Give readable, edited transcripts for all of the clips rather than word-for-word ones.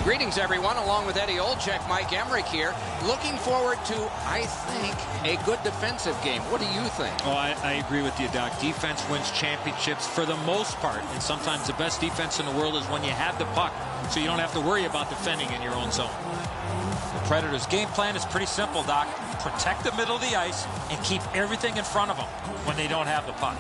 Greetings, everyone. Along with Eddie Olczyk, Mike Emmerich here. Looking forward to, I think, a good defensive game. What do you think? Oh, I agree with you, Doc. Defense wins championships for the most part. And sometimes the best defense in the world is when you have the puck, so you don't have to worry about defending in your own zone. The Predators' game plan is pretty simple, Doc. Protect the middle of the ice and keep everything in front of them when they don't have the puck.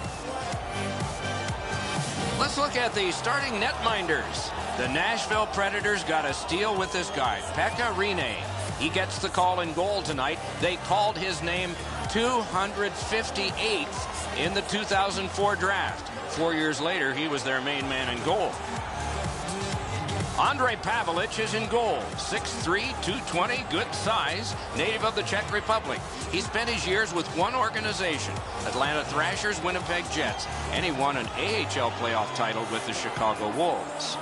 Let's look at the starting netminders. The Nashville Predators got a steal with this guy, Pekka Rinne. He gets the call in goal tonight. They called his name 258th in the 2004 draft. 4 years later, he was their main man in goal. Andrei Pavelich is in goal. 6'3", 220, good size, native of the Czech Republic. He spent his years with one organization, Atlanta Thrashers, Winnipeg Jets, and he won an AHL playoff title with the Chicago Wolves.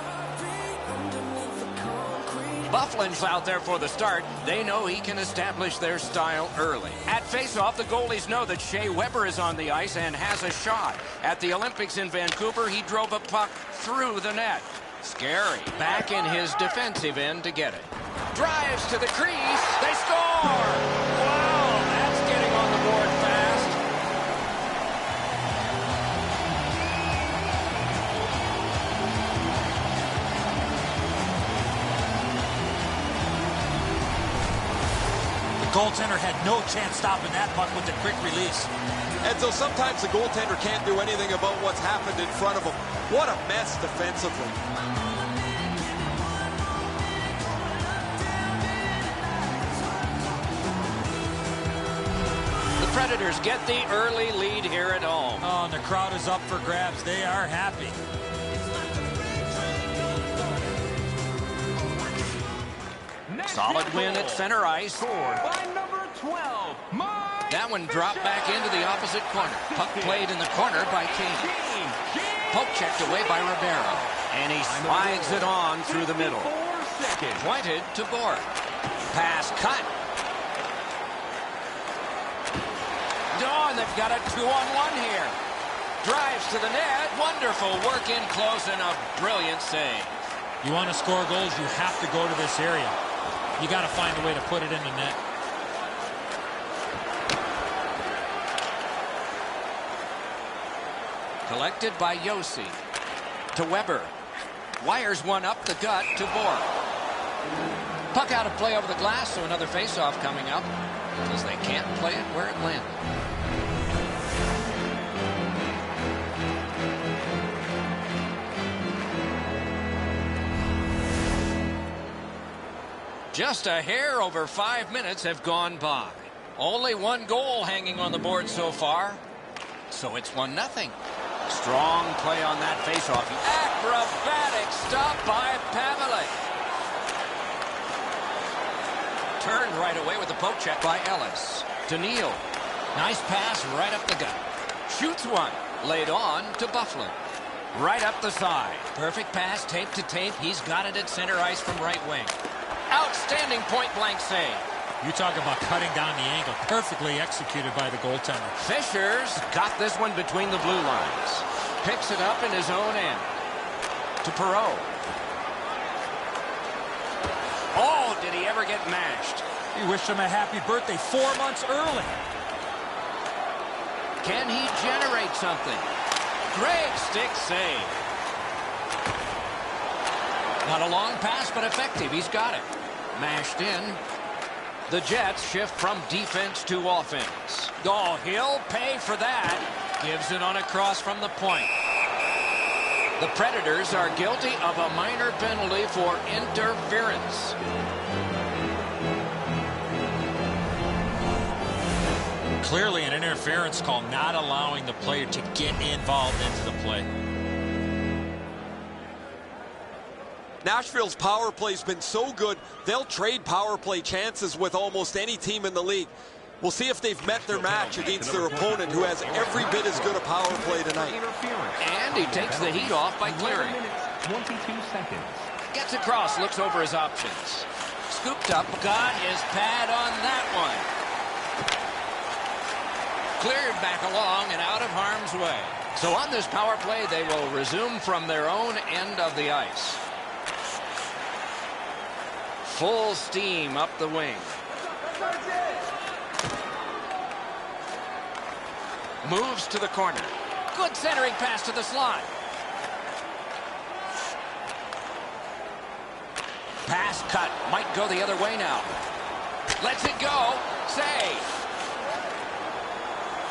Bufflin's out there for the start. They know he can establish their style early. At faceoff, the goalies know that Shea Weber is on the ice and has a shot. At the Olympics in Vancouver, he drove a puck through the net. Scary. Back in his defensive end to get it. Drives to the crease. They score! Wow, that's getting on the board fast. The goaltender had no chance stopping that puck with the quick release. And so sometimes the goaltender can't do anything about what's happened in front of him. What a mess defensively. The Predators get the early lead here at home. Oh, and the crowd is up for grabs. They are happy. Solid win at center ice. By number 12, that one dropped back into the opposite corner. Puck played in the corner by Kane. Poke checked away by Ribeiro. And he slides it on through the middle. Pointed to Bork. Pass cut. Oh, and they've got a 2-on-1 here. Drives to the net. Wonderful work in close and a brilliant save. You want to score goals, you have to go to this area. You got to find a way to put it in the net. Collected by Yossi. To Weber. Wires one up the gut to Bork. Puck out of play over the glass, so another faceoff coming up because they can't play it where it landed. Just a hair over 5 minutes have gone by. Only one goal hanging on the board so far. So it's 1-0. Strong play on that faceoff. Acrobatic stop by Pavelich. Turned right away with the poke check by Ellis. To Neal. Nice pass right up the gut. Shoots one. Laid on to Bufflin. Right up the side. Perfect pass, tape to tape. He's got it at center ice from right wing. Outstanding point-blank save. You talk about cutting down the angle. Perfectly executed by the goaltender. Fischer's got this one between the blue lines. Picks it up in his own end. To Perreault. Oh, did he ever get mashed? You wish him a happy birthday 4 months early. Can he generate something? Great stick save. Not a long pass, but effective. He's got it. Mashed in. The Jets shift from defense to offense. Oh, he'll pay for that. Gives it on a cross from the point. The Predators are guilty of a minor penalty for interference. Clearly an interference call, not allowing the player to get involved into the play. Nashville's power play's been so good, they'll trade power play chances with almost any team in the league. We'll see if they've met their match against their opponent, who has every bit as good a power play tonight. And he takes the heat off by clearing. 22 seconds. Gets across, looks over his options. Scooped up, got his pad on that one. Cleared back along and out of harm's way. So on this power play, they will resume from their own end of the ice. Full steam up the wing. Moves to the corner. Good centering pass to the slot. Pass cut. Might go the other way now. Lets it go. Save.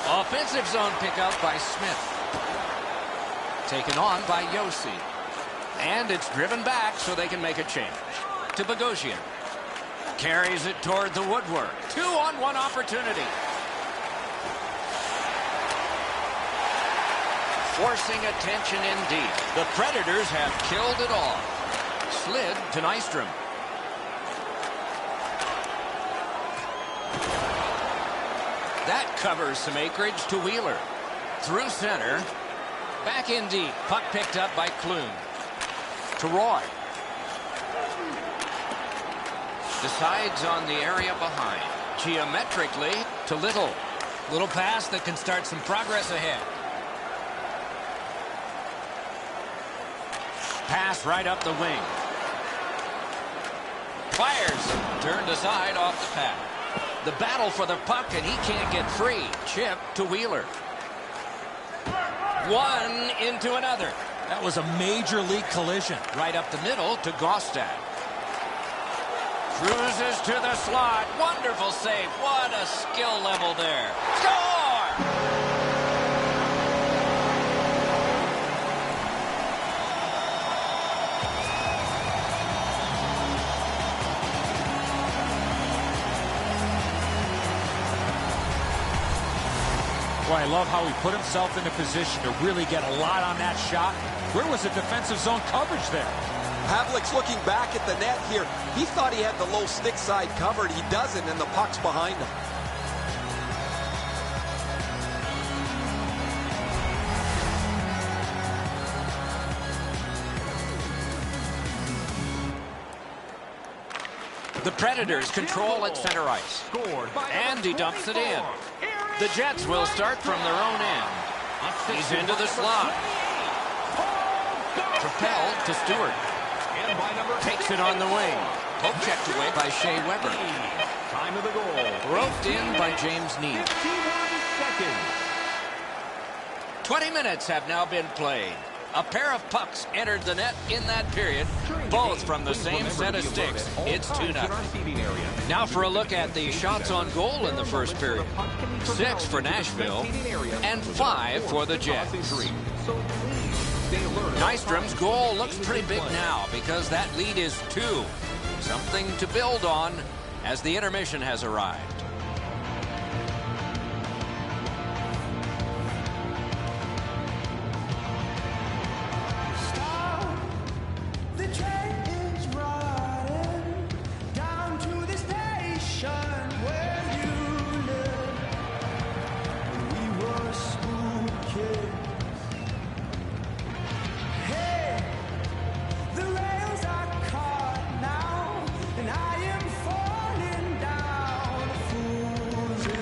Offensive zone pickup by Smith. Taken on by Yossi. And it's driven back so they can make a change. To Bogosian. Carries it toward the woodwork. 2-on-1 opportunity. Forcing attention indeed. The Predators have killed it all. Slid to Nystrom. That covers some acreage to Wheeler. Through center. Back in deep. Puck picked up by Klune. To Roy. Decides on the area behind. Geometrically to Little. Little pass that can start some progress ahead. Pass right up the wing. Fires. Turned aside off the pad. The battle for the puck, and he can't get free. Chip to Wheeler. One into another. That was a major league collision. Right up the middle to Gaustad. Cruises to the slot. Wonderful save. What a skill level there. Score! Boy, I love how he put himself in a position to really get a lot on that shot. Where was the defensive zone coverage there? Havlic's looking back at the net here. He thought he had the low stick side covered. He doesn't, and the puck's behind him. The Predators control at center ice. And he dumps it in. The Jets will start from their own end. He's into the slot. Propelled to Stewart. Takes it on the wing. Poke checked away by Shea Weber. Time of the goal. Roped in by James Neal. 51 seconds. 20 minutes have now been played. A pair of pucks entered the net in that period, both from the same set of sticks. It's 2-0. Now for a look at the shots on goal in the first period. 6 for Nashville and 5 for the Jets. Nystrom's goal looks pretty big now because that lead is 2. Something to build on as the intermission has arrived.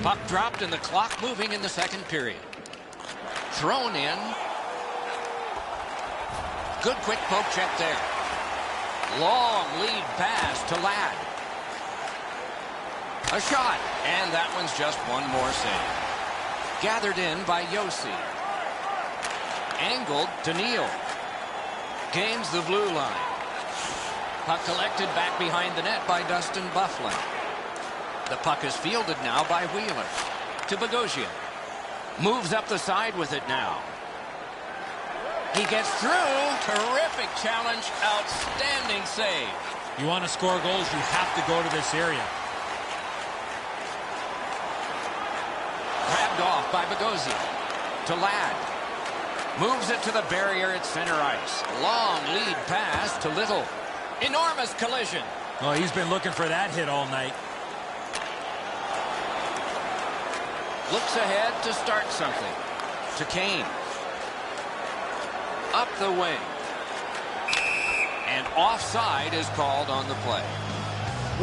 Puck dropped and the clock moving in the second period. Thrown in. Good quick poke check there. Long lead pass to Ladd. A shot, and that one's just one more save. Gathered in by Yossi. Angled to Neal. Gains the blue line. Puck collected back behind the net by Dustin Byfuglien. The puck is fielded now by Wheeler. To Bogosian. Moves up the side with it now. He gets through. Terrific challenge. Outstanding save. You want to score goals, you have to go to this area. Grabbed off by Bogosian. To Ladd. Moves it to the barrier at center ice. Long lead pass to Little. Enormous collision. Oh, he's been looking for that hit all night. Looks ahead to start something. To Kane. Up the wing. And offside is called on the play.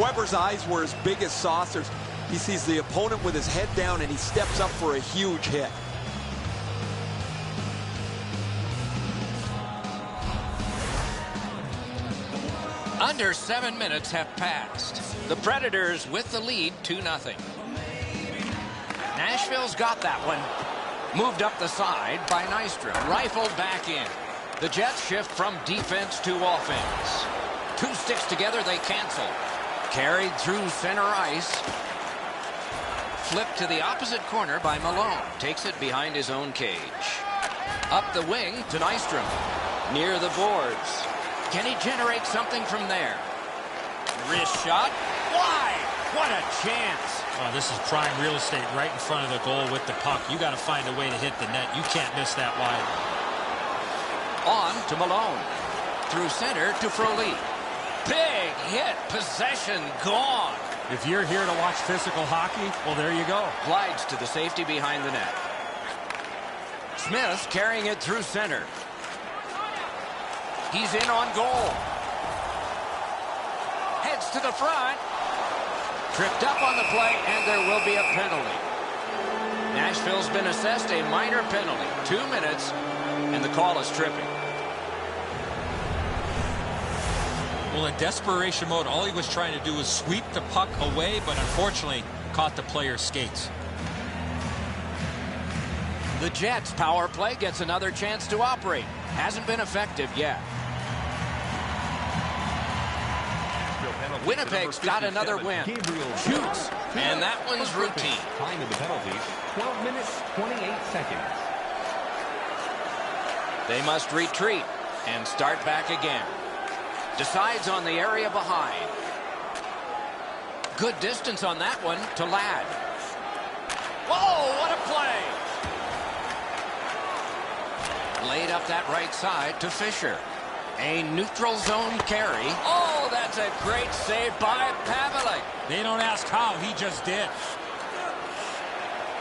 Weber's eyes were as big as saucers. He sees the opponent with his head down, and he steps up for a huge hit. Under 7 minutes have passed. The Predators with the lead 2-0. Nashville's got that one. Moved up the side by Nystrom. Rifled back in. The Jets shift from defense to offense. Two sticks together, they cancel. Carried through center ice. Flipped to the opposite corner by Malone. Takes it behind his own cage. Up the wing to Nystrom. Near the boards. Can he generate something from there? Wrist shot. Wide. What a chance. Oh, this is prime real estate right in front of the goal with the puck. You got to find a way to hit the net. You can't miss that wide. On to Malone. Through center to Froley. Big hit. Possession gone. If you're here to watch physical hockey, well, there you go. Glides to the safety behind the net. Smith carrying it through center. He's in on goal. Heads to the front. Tripped up on the play, and there will be a penalty. Nashville's been assessed a minor penalty. 2 minutes, and the call is tripping. Well, in desperation mode, all he was trying to do was sweep the puck away, but unfortunately caught the player's skates. The Jets' power play gets another chance to operate. Hasn't been effective yet. Winnipeg's got another win. Shoots, and that one's routine. Time of the penalties, 12 minutes, 28 seconds. They must retreat and start back again. Decides on the area behind. Good distance on that one to Ladd. Whoa, what a play! Laid up that right side to Fisher. A neutral zone carry. Oh, that's a great save by Pavelec. They don't ask how, he just did.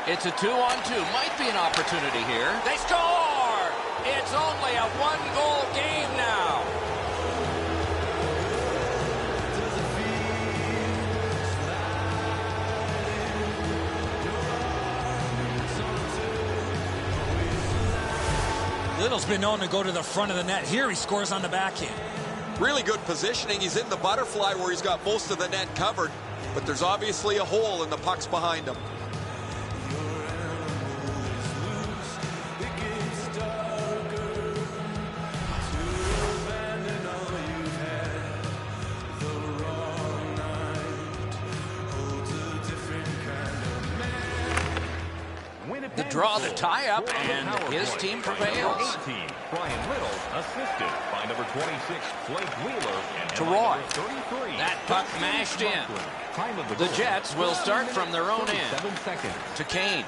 It's a 2-on-2. Might be an opportunity here. They score! It's only a one-goal game now. Little's been known to go to the front of the net. Here he scores on the backhand. Really good positioning. He's in the butterfly where he's got most of the net covered, but there's obviously a hole and the puck's behind him. The draw, the tie-up, and his team prevails. Brian Little assisted by number 26, Blake Wheeler. To Roy. That puck mashed in. The Jets will start from their own end. To Kane.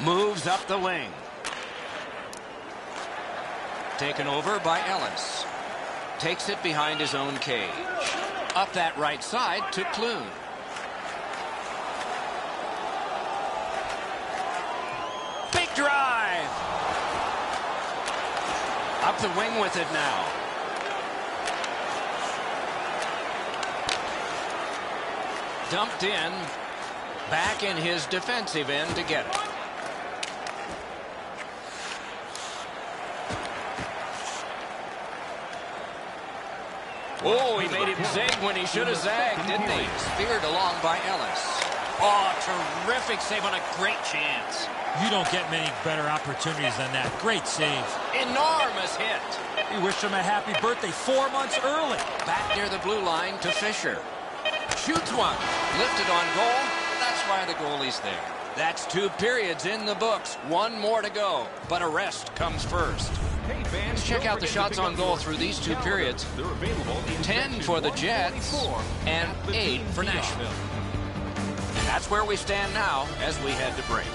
Moves up the wing. Taken over by Ellis. Takes it behind his own cage. Up that right side to Clune. Big drive. Up the wing with it now. Dumped in. Back in his defensive end to get it. Oh, he made him zig when he should have zagged, didn't he? Speared along by Ellis. Oh, terrific save on a great chance. You don't get many better opportunities than that. Great save. Enormous hit. We wish him a happy birthday 4 months early. Back near the blue line to Fisher. Shoots one. Lifted on goal. That's why the goalie's there. That's 2 periods in the books. 1 more to go. But a rest comes first. Let's check out the shots on goal through these 2 periods. 10 for the Jets and 8 for Nashville. And that's where we stand now as we head to break.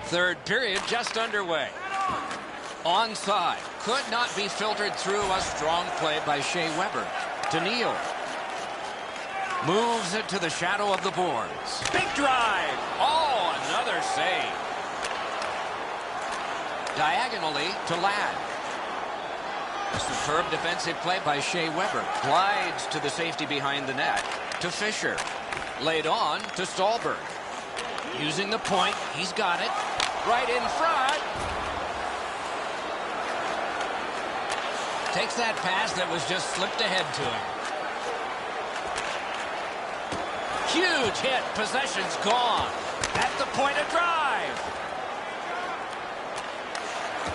Third period just underway. Onside. Could not be filtered through. A strong play by Shea Weber. To Neal. Moves it to the shadow of the boards. Big drive. Oh, another save. Diagonally to Ladd. A superb defensive play by Shea Weber. Glides to the safety behind the net. To Fisher. Laid on to Stallberg. Using the point. He's got it. Right in front. Takes that pass that was just slipped ahead to him. Huge hit. Possession's gone. At the point of drive.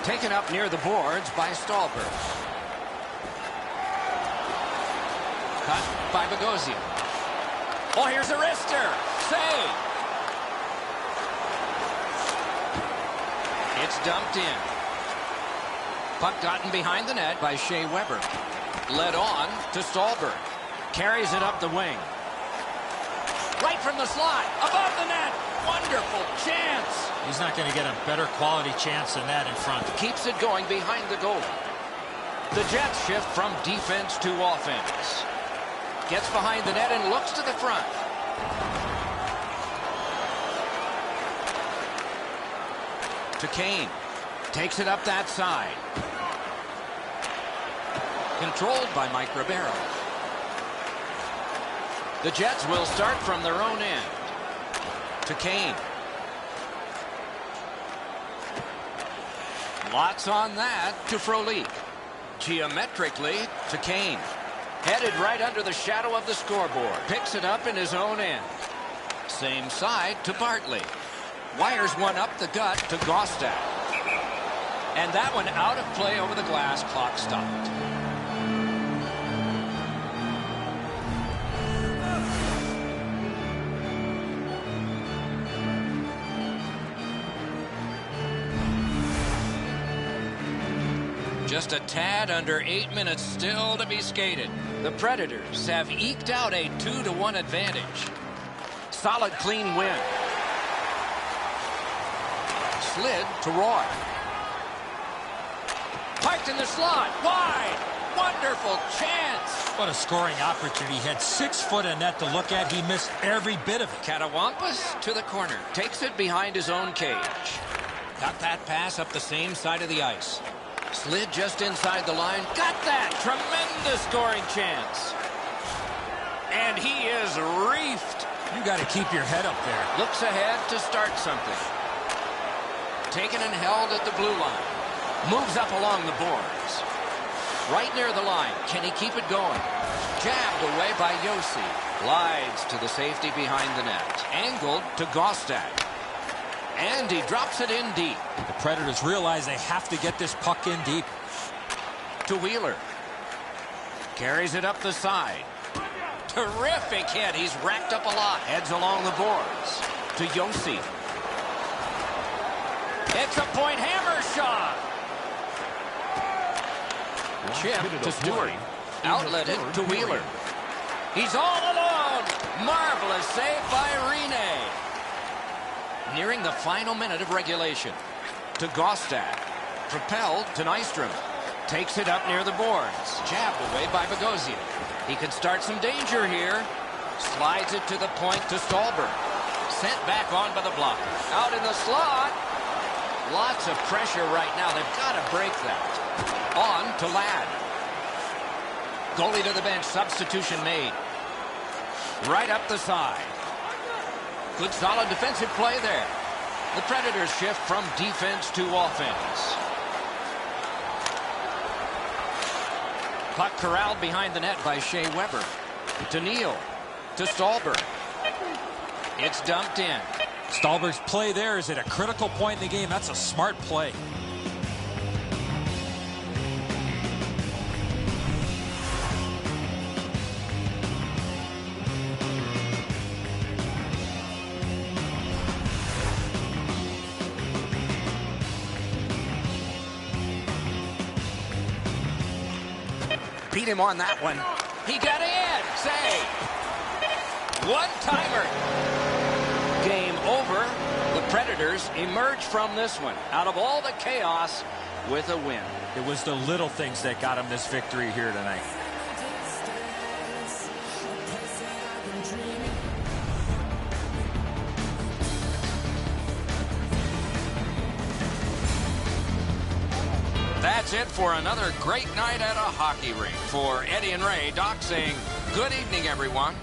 Taken up near the boards by Stallberg. Cut by Bogosian. Oh, here's a wrister. Save. It's dumped in. Puck gotten behind the net by Shea Weber. Led on to Stallberg. Carries it up the wing. Right from the slot. Above the net. Wonderful chance. He's not going to get a better quality chance than that in front. Keeps it going behind the goal. The Jets shift from defense to offense. Gets behind the net and looks to the front. To Kane. Takes it up that side. Controlled by Mike Ribeiro. The Jets will start from their own end. To Kane. Lots on that to Frolik. Geometrically to Kane. Headed right under the shadow of the scoreboard. Picks it up in his own end. Same side to Bartley. Wires one up the gut to Gostad. And that one out of play over the glass. Clock stopped. Just a tad under 8 minutes still to be skated. The Predators have eked out a 2-1 advantage. Solid, clean win. Slid to Roy. Parked in the slot. Wide. Wonderful chance. What a scoring opportunity. He had 6 foot in net to look at. He missed every bit of it. Catawampus to the corner. Takes it behind his own cage. Got that pass up the same side of the ice. Slid just inside the line. Got that. Tremendous scoring chance. And he is reefed. You got to keep your head up there. Looks ahead to start something. Taken and held at the blue line. Moves up along the boards. Right near the line. Can he keep it going? Jabbed away by Yossi. Glides to the safety behind the net. Angled to Gostad. And he drops it in deep. The Predators realize they have to get this puck in deep. To Wheeler. Carries it up the side. Terrific hit. He's racked up a lot. Heads along the boards. To Yossi. It's a point hammer shot. Chip to Stewart. Outletted to Wheeler. He's all alone. Marvelous save by Rene. Nearing the final minute of regulation. To Gostad. Propelled to Nystrom. Takes it up near the boards. Jabbed away by Bogosian. He could start some danger here. Slides it to the point to Stallberg. Sent back on by the blocker. Out in the slot. Lots of pressure right now. They've got to break that. On to Ladd. Goalie to the bench. Substitution made. Right up the side. Good solid defensive play there. The Predators shift from defense to offense. Puck corralled behind the net by Shea Weber. To Neal. To Stallberg. It's dumped in. Stallberg's play there is at a critical point in the game. That's a smart play. Beat him on that one. He got in. Save. One-timer. Game over. The Predators emerge from this one. Out of all the chaos, with a win. It was the little things that got him this victory here tonight. That's it for another great night at a hockey rink. For Eddie and Ray, Doc saying good evening, everyone.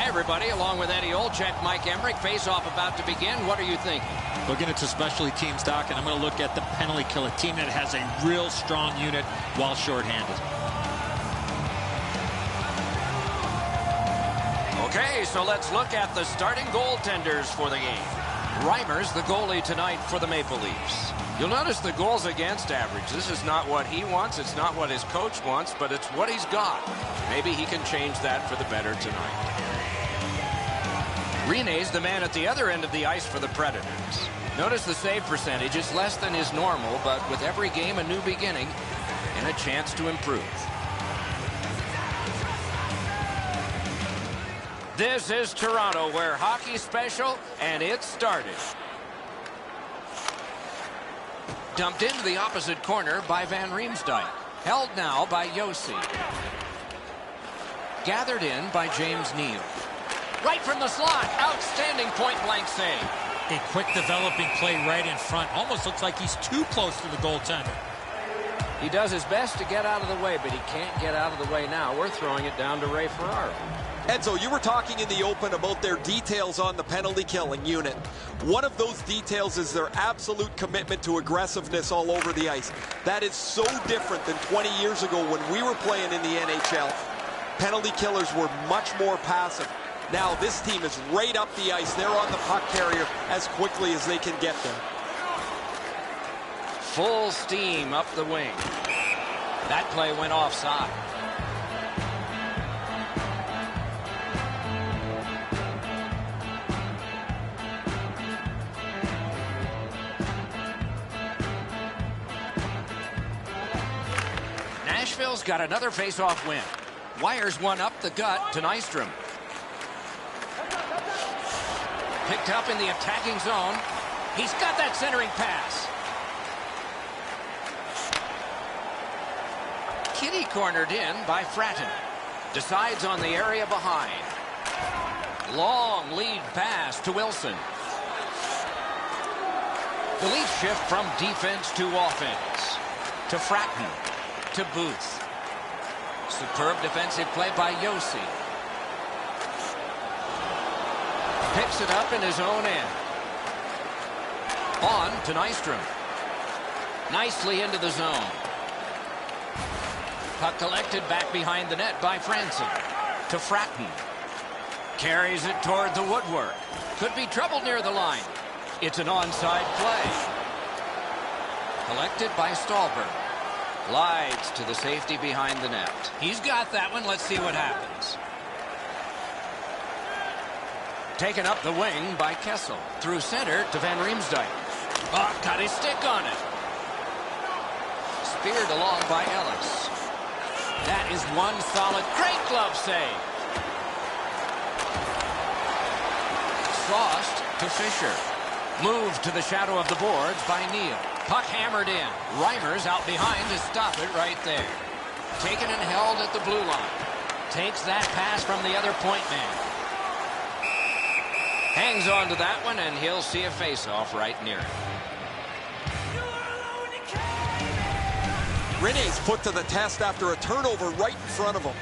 Everybody, along with Eddie Olczyk, Mike Emmerich, face-off about to begin. What are you thinking? Looking at the specialty teams, Doc, and I'm going to look at the penalty kill, a team that has a real strong unit while shorthanded. Okay, so let's look at the starting goaltenders for the game. Reimers, the goalie tonight for the Maple Leafs. You'll notice the goals against average. This is not what he wants. It's not what his coach wants, but it's what he's got. Maybe he can change that for the better tonight. Rene's the man at the other end of the ice for the Predators. Notice the save percentage is less than his normal, but with every game a new beginning and a chance to improve. This is Toronto, where hockey's special, and it started. Dumped into the opposite corner by Van Riemsdyk. Held now by Josi. Gathered in by James Neal. Right from the slot. Outstanding point-blank save. A quick developing play right in front. Almost looks like he's too close to the goaltender. He does his best to get out of the way, but he can't get out of the way now. We're throwing it down to Ray Ferraro. Enzo, you were talking in the open about their details on the penalty killing unit. One of those details is their absolute commitment to aggressiveness all over the ice. That is so different than 20 years ago when we were playing in the NHL. Penalty killers were much more passive. Now this team is right up the ice. They're on the puck carrier as quickly as they can get there. Full steam up the wing. That play went offside. Nashville's got another face-off win. Wires one up the gut to Nystrom. Picked up in the attacking zone. He's got that centering pass. Kitty cornered in by Fratton. Decides on the area behind. Long lead pass to Wilson. The Leafs shift from defense to offense. To Fratton. To Booth. Superb defensive play by Josi. Picks it up in his own end. On to Nystrom. Nicely into the zone. Puck collected back behind the net by Franson. To Fratton. Carries it toward the woodwork. Could be trouble near the line. It's an onside play. Collected by Stallberg. Glides to the safety behind the net. He's got that one. Let's see what happens. Taken up the wing by Kessel. Through center to Van Riemsdyk. Oh, got his stick on it. Speared along by Ellis. That is one solid, great glove save. Frost to Fisher. Moved to the shadow of the boards by Neal. Puck hammered in. Reimers out behind to stop it right there. Taken and held at the blue line. Takes that pass from the other point man. Hangs on to that one, and he'll see a face-off right near it. Rinne's put to the test after a turnover right in front of him.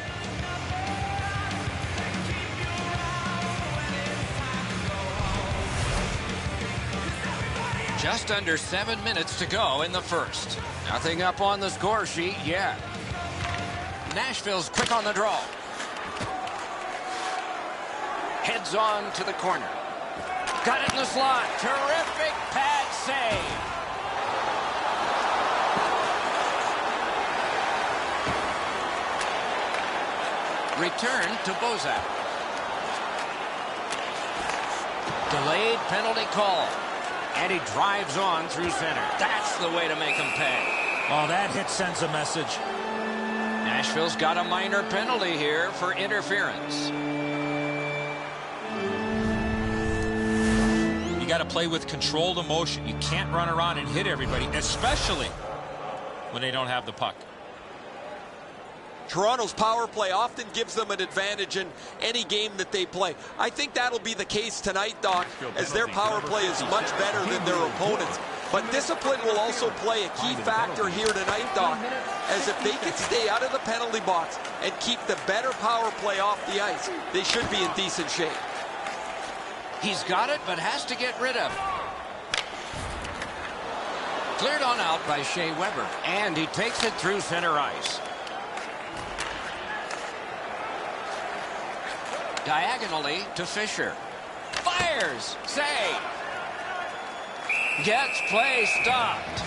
Just under 7 minutes to go in the first. Nothing up on the score sheet yet. Nashville's quick on the draw. Heads on to the corner. Got it in the slot. Terrific pad save. Return to Bozak. Delayed penalty call. And he drives on through center. That's the way to make him pay. Oh, that hit sends a message. Nashville's got a minor penalty here for interference. You got to play with controlled emotion. You can't run around and hit everybody, especially when they don't have the puck. Toronto's power play often gives them an advantage in any game that they play. I think that'll be the case tonight, Doc, as their power play is much better than their opponents. But discipline will also play a key factor here tonight, Doc, as if they can stay out of the penalty box and keep the better power play off the ice, they should be in decent shape. He's got it, but has to get rid of it. Cleared on out by Shea Weber, and he takes it through center ice. Diagonally to Fisher. Fires. Save. Gets play stopped.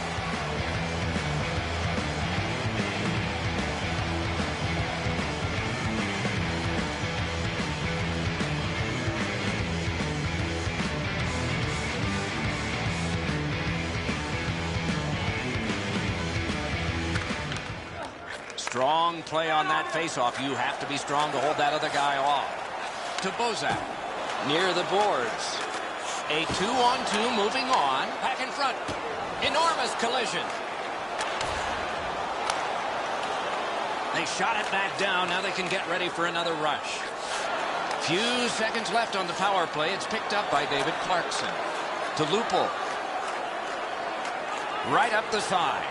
Strong play on that faceoff. You have to be strong to hold that other guy off. To Bozak. Near the boards. A 2-on-2 moving on. Back in front. Enormous collision. They shot it back down. Now they can get ready for another rush. Few seconds left on the power play. It's picked up by David Clarkson. To Lupul. Right up the side.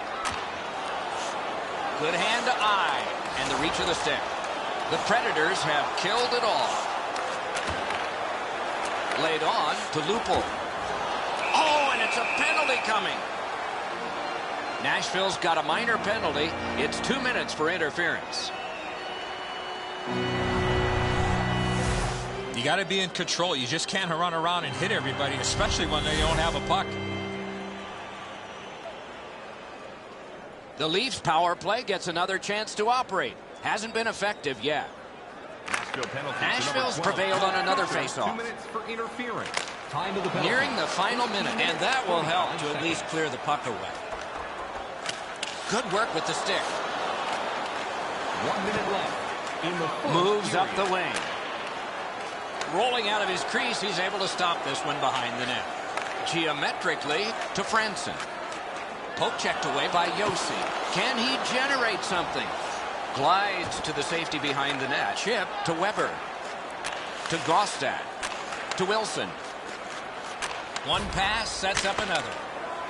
Good hand to eye. And the reach of the stick. The Predators have killed it all. Laid on to Lupul. Oh, and it's a penalty coming. Nashville's got a minor penalty. It's 2 minutes for interference. You got to be in control. You just can't run around and hit everybody, especially when they don't have a puck. The Leafs power play gets another chance to operate. Hasn't been effective yet. Nashville's prevailed on another faceoff. 2 minutes for interference. Time to the penalty. Nearing the final minute, and that will help to at least clear the puck away. Good work with the stick. 1 minute left in the first Moves up period. the wing. Rolling out of his crease, he's able to stop this one behind the net. Geometrically to Franson. Poke checked away by Yossi. Can he generate something? Glides to the safety behind the net. Chip to Weber. To Gostad. To Wilson. One pass sets up another.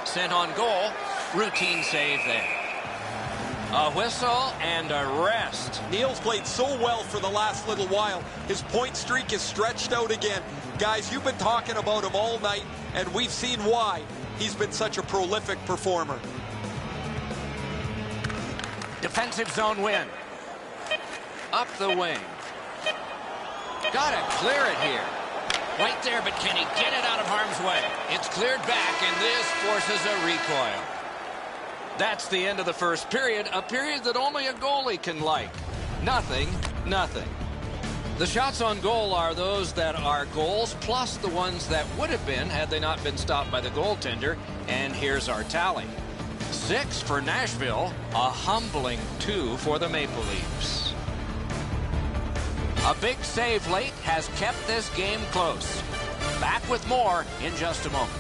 Sent on goal. Routine save there. A whistle and a rest. Neal's played so well for the last little while. His point streak is stretched out again. Guys, you've been talking about him all night, and we've seen why he's been such a prolific performer. Defensive zone win. Up the wing. Gotta clear it here. Right there, but can he get it out of harm's way? It's cleared back, and this forces a recoil. That's the end of the first period, a period that only a goalie can like. Nothing, nothing. The shots on goal are those that are goals, plus the ones that would have been had they not been stopped by the goaltender. And here's our tally. 6 for Nashville, a humbling 2 for the Maple Leafs. A big save late has kept this game close. Back with more in just a moment.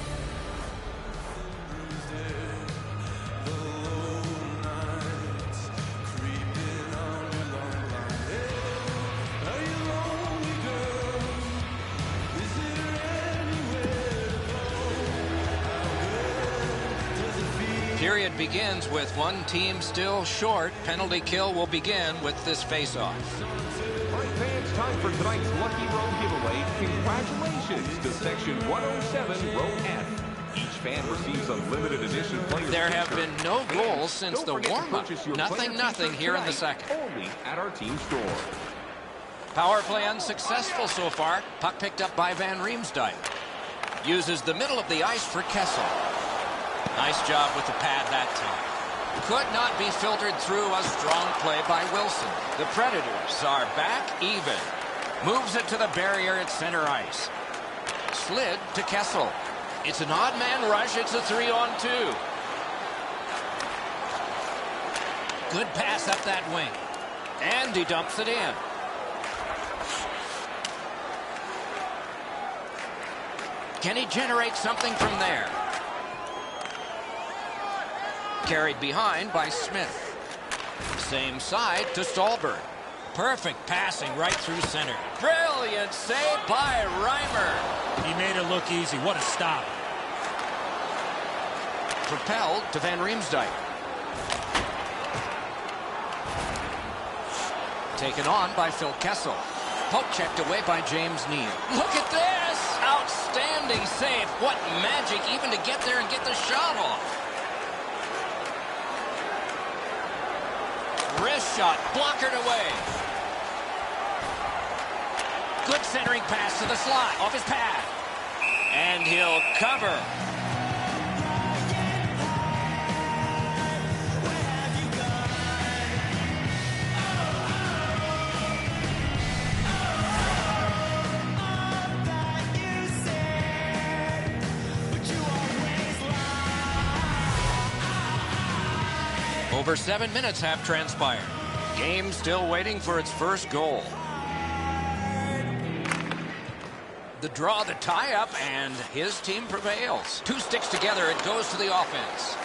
Period begins with one team still short. Penalty kill will begin with this faceoff. All right, fans, time for tonight's Lucky Row giveaway. Congratulations to Section 107, Row F. Each fan receives a limited edition player. There have been no goals since the warm-up. Nothing here in the second. Only at our team store. Power play unsuccessful so far. Puck picked up by Van Riemsdyk. Uses the middle of the ice for Kessel. Nice job with the pad that time. Could not be filtered through a strong play by Wilson. The Predators are back even. Moves it to the barrier at center ice. Slid to Kessel. It's an odd man rush. It's a 3-on-2. Good pass up that wing. And he dumps it in. Can he generate something from there? Carried behind by Smith. Same side to Stolberg. Perfect passing right through center. Brilliant save by Reimer. He made it look easy. What a stop. Propelled to Van Riemsdyk. Taken on by Phil Kessel. Poke checked away by James Neal. Look at this! Outstanding save. What magic even to get there and get the shot off. Wrist shot, blockered away. Good centering pass to the slot, off his pad. And he'll cover. Over 7 minutes have transpired. Game still waiting for its first goal. The draw, the tie-up, and his team prevails. 2 sticks together, it goes to the offense.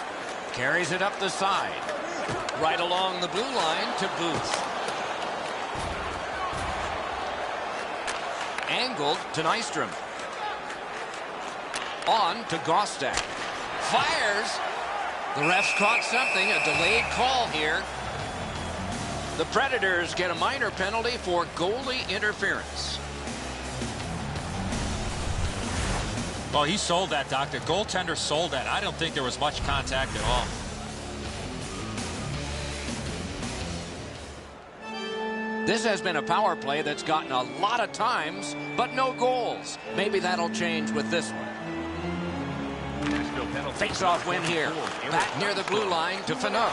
Carries it up the side. Right along the blue line to Booth. Angled to Nystrom. On to Gostek. Fires. The refs caught something, a delayed call here. The Predators get a minor penalty for goalie interference. Well, he sold that, Doc. The goaltender sold that. I don't think there was much contact at all. This has been a power play that's gotten a lot of times, but no goals. Maybe that'll change with this one. Face-off win here. Back near the blue line to Faneuf.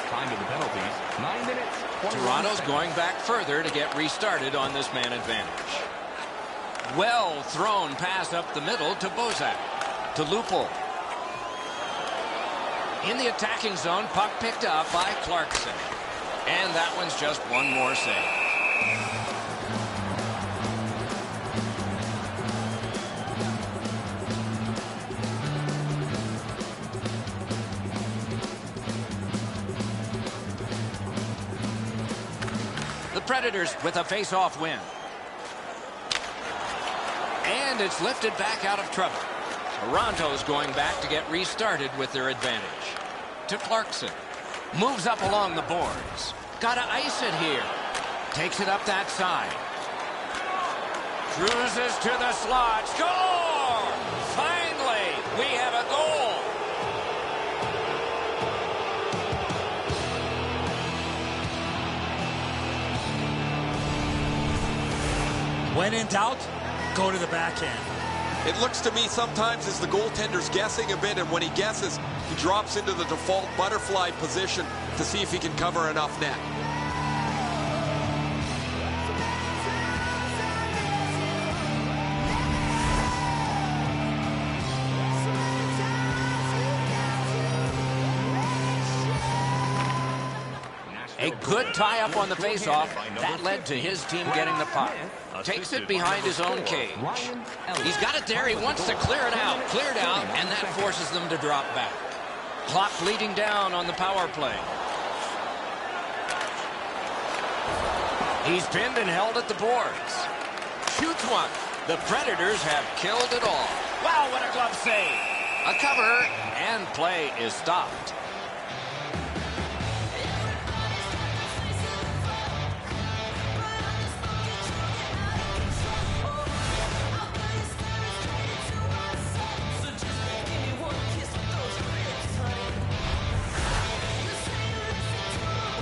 Time to the penalties, 9 minutes. Toronto's going back further to get restarted on this man advantage. Well thrown pass up the middle to Bozak. To Lupul. In the attacking zone, puck picked up by Clarkson. And that one's just one more save. The Predators with a face-off win. And it's lifted back out of trouble. Toronto's going back to get restarted with their advantage. To Clarkson. Moves up along the boards. Gotta ice it here. Takes it up that side. Cruises to the slot. Score! Finally, we have a goal. When in doubt, go to the backhand. It looks to me sometimes as the goaltender's guessing a bit, and when he guesses, he drops into the default butterfly position to see if he can cover enough net. A good tie-up on the face-off. That led to his team getting the puck. Takes it behind his own cage. He's got it there. He wants to clear it out. Cleared out, and that forces them to drop back. Clock bleeding down on the power play. He's pinned and held at the boards. Shoots one. The Predators have killed it all. Wow, what a glove save. A cover, and play is stopped.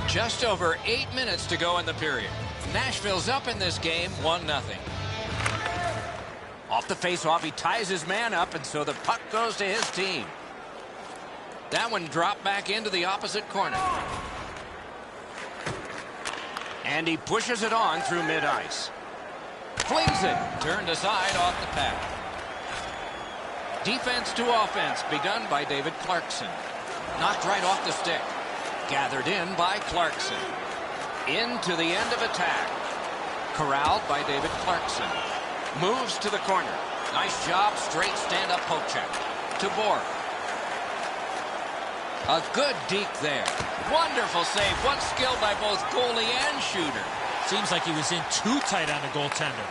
Just over 8 minutes to go in the period. Nashville's up in this game, 1-0. Off the face-off, he ties his man up, and so the puck goes to his team. That one dropped back into the opposite corner. And he pushes it on through mid-ice. Flings it, turned aside off the pad. Defense to offense, begun by David Clarkson. Knocked right off the stick. Gathered in by Clarkson. Into the end of attack. Corralled by David Clarkson. Moves to the corner. Nice job, straight stand-up poke check. To Borg. A good deke there. Wonderful save. One skill by both goalie and shooter. Seems like he was in too tight on the goaltender.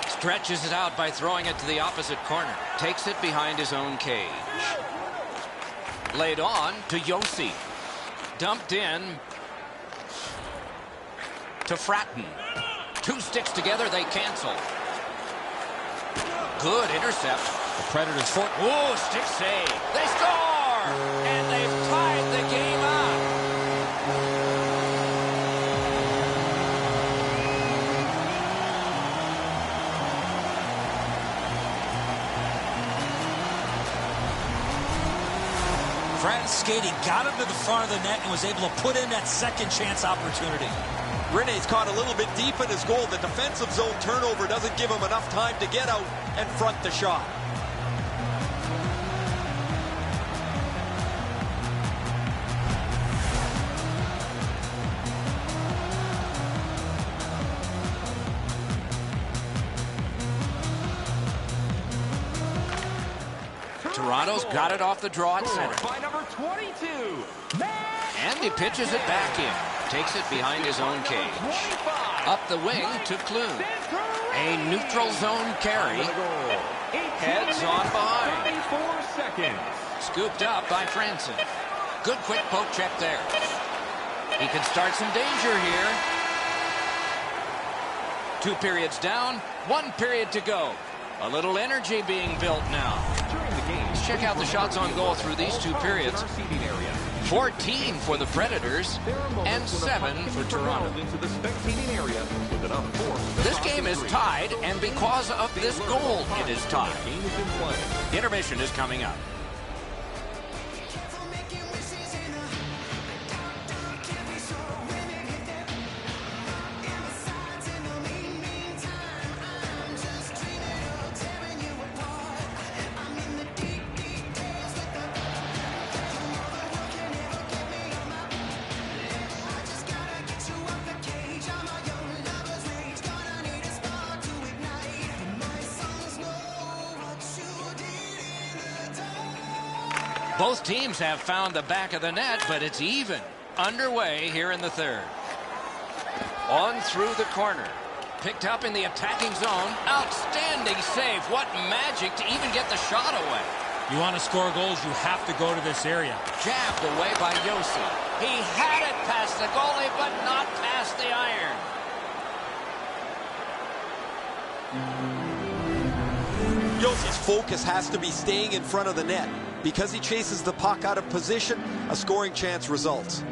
Stretches it out by throwing it to the opposite corner. Takes it behind his own cage. Laid on to Yossi. Dumped in to Fratton. Two sticks together, they cancel. Good intercept. The Predators for... Ooh, stick save. They score! And they've tied the game up. Fratton skating, got him to the front of the net and was able to put in that second chance opportunity. Rene's caught a little bit deep in his goal. The defensive zone turnover doesn't give him enough time to get out and front the shot. Toronto's got it off the draw at center. By number 22, And he pitches it back in. Takes it behind his own cage. Up the wing to Clune. A neutral zone carry. Heads on behind. 34 seconds. Scooped up by Franson. Good quick poke check there. He can start some danger here. 2 periods down, 1 period to go. A little energy being built now. Let's check out the shots on goal through these 2 periods. 14 for the Predators and 7 for Toronto. This game is tied, and because of this goal, it is tied. Intermission is coming up. Both teams have found the back of the net, but it's even. Underway here in the third. On through the corner. Picked up in the attacking zone. Outstanding save. What magic to even get the shot away. You want to score goals, you have to go to this area. Jabbed away by Yossi. He had it past the goalie, but not past the iron. Yossi's focus has to be staying in front of the net. Because he chases the puck out of position, a scoring chance results.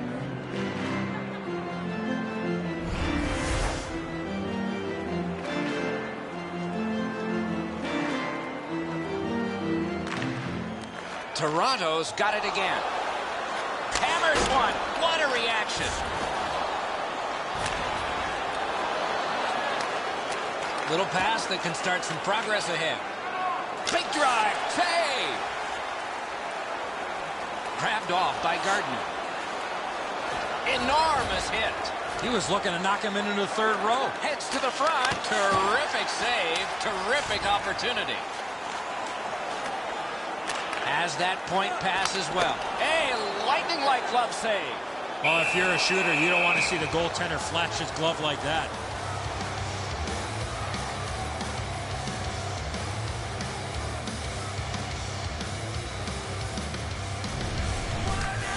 Toronto's got it again. Hammers one. What a reaction. Little pass that can start some progress ahead. Big drive. Save. Grabbed off by Gardner. Enormous hit. He was looking to knock him into the third row. Heads to the front. Terrific save. Terrific opportunity. Has that point pass as well. A lightning-like glove save. Well, if you're a shooter, you don't want to see the goaltender flash his glove like that.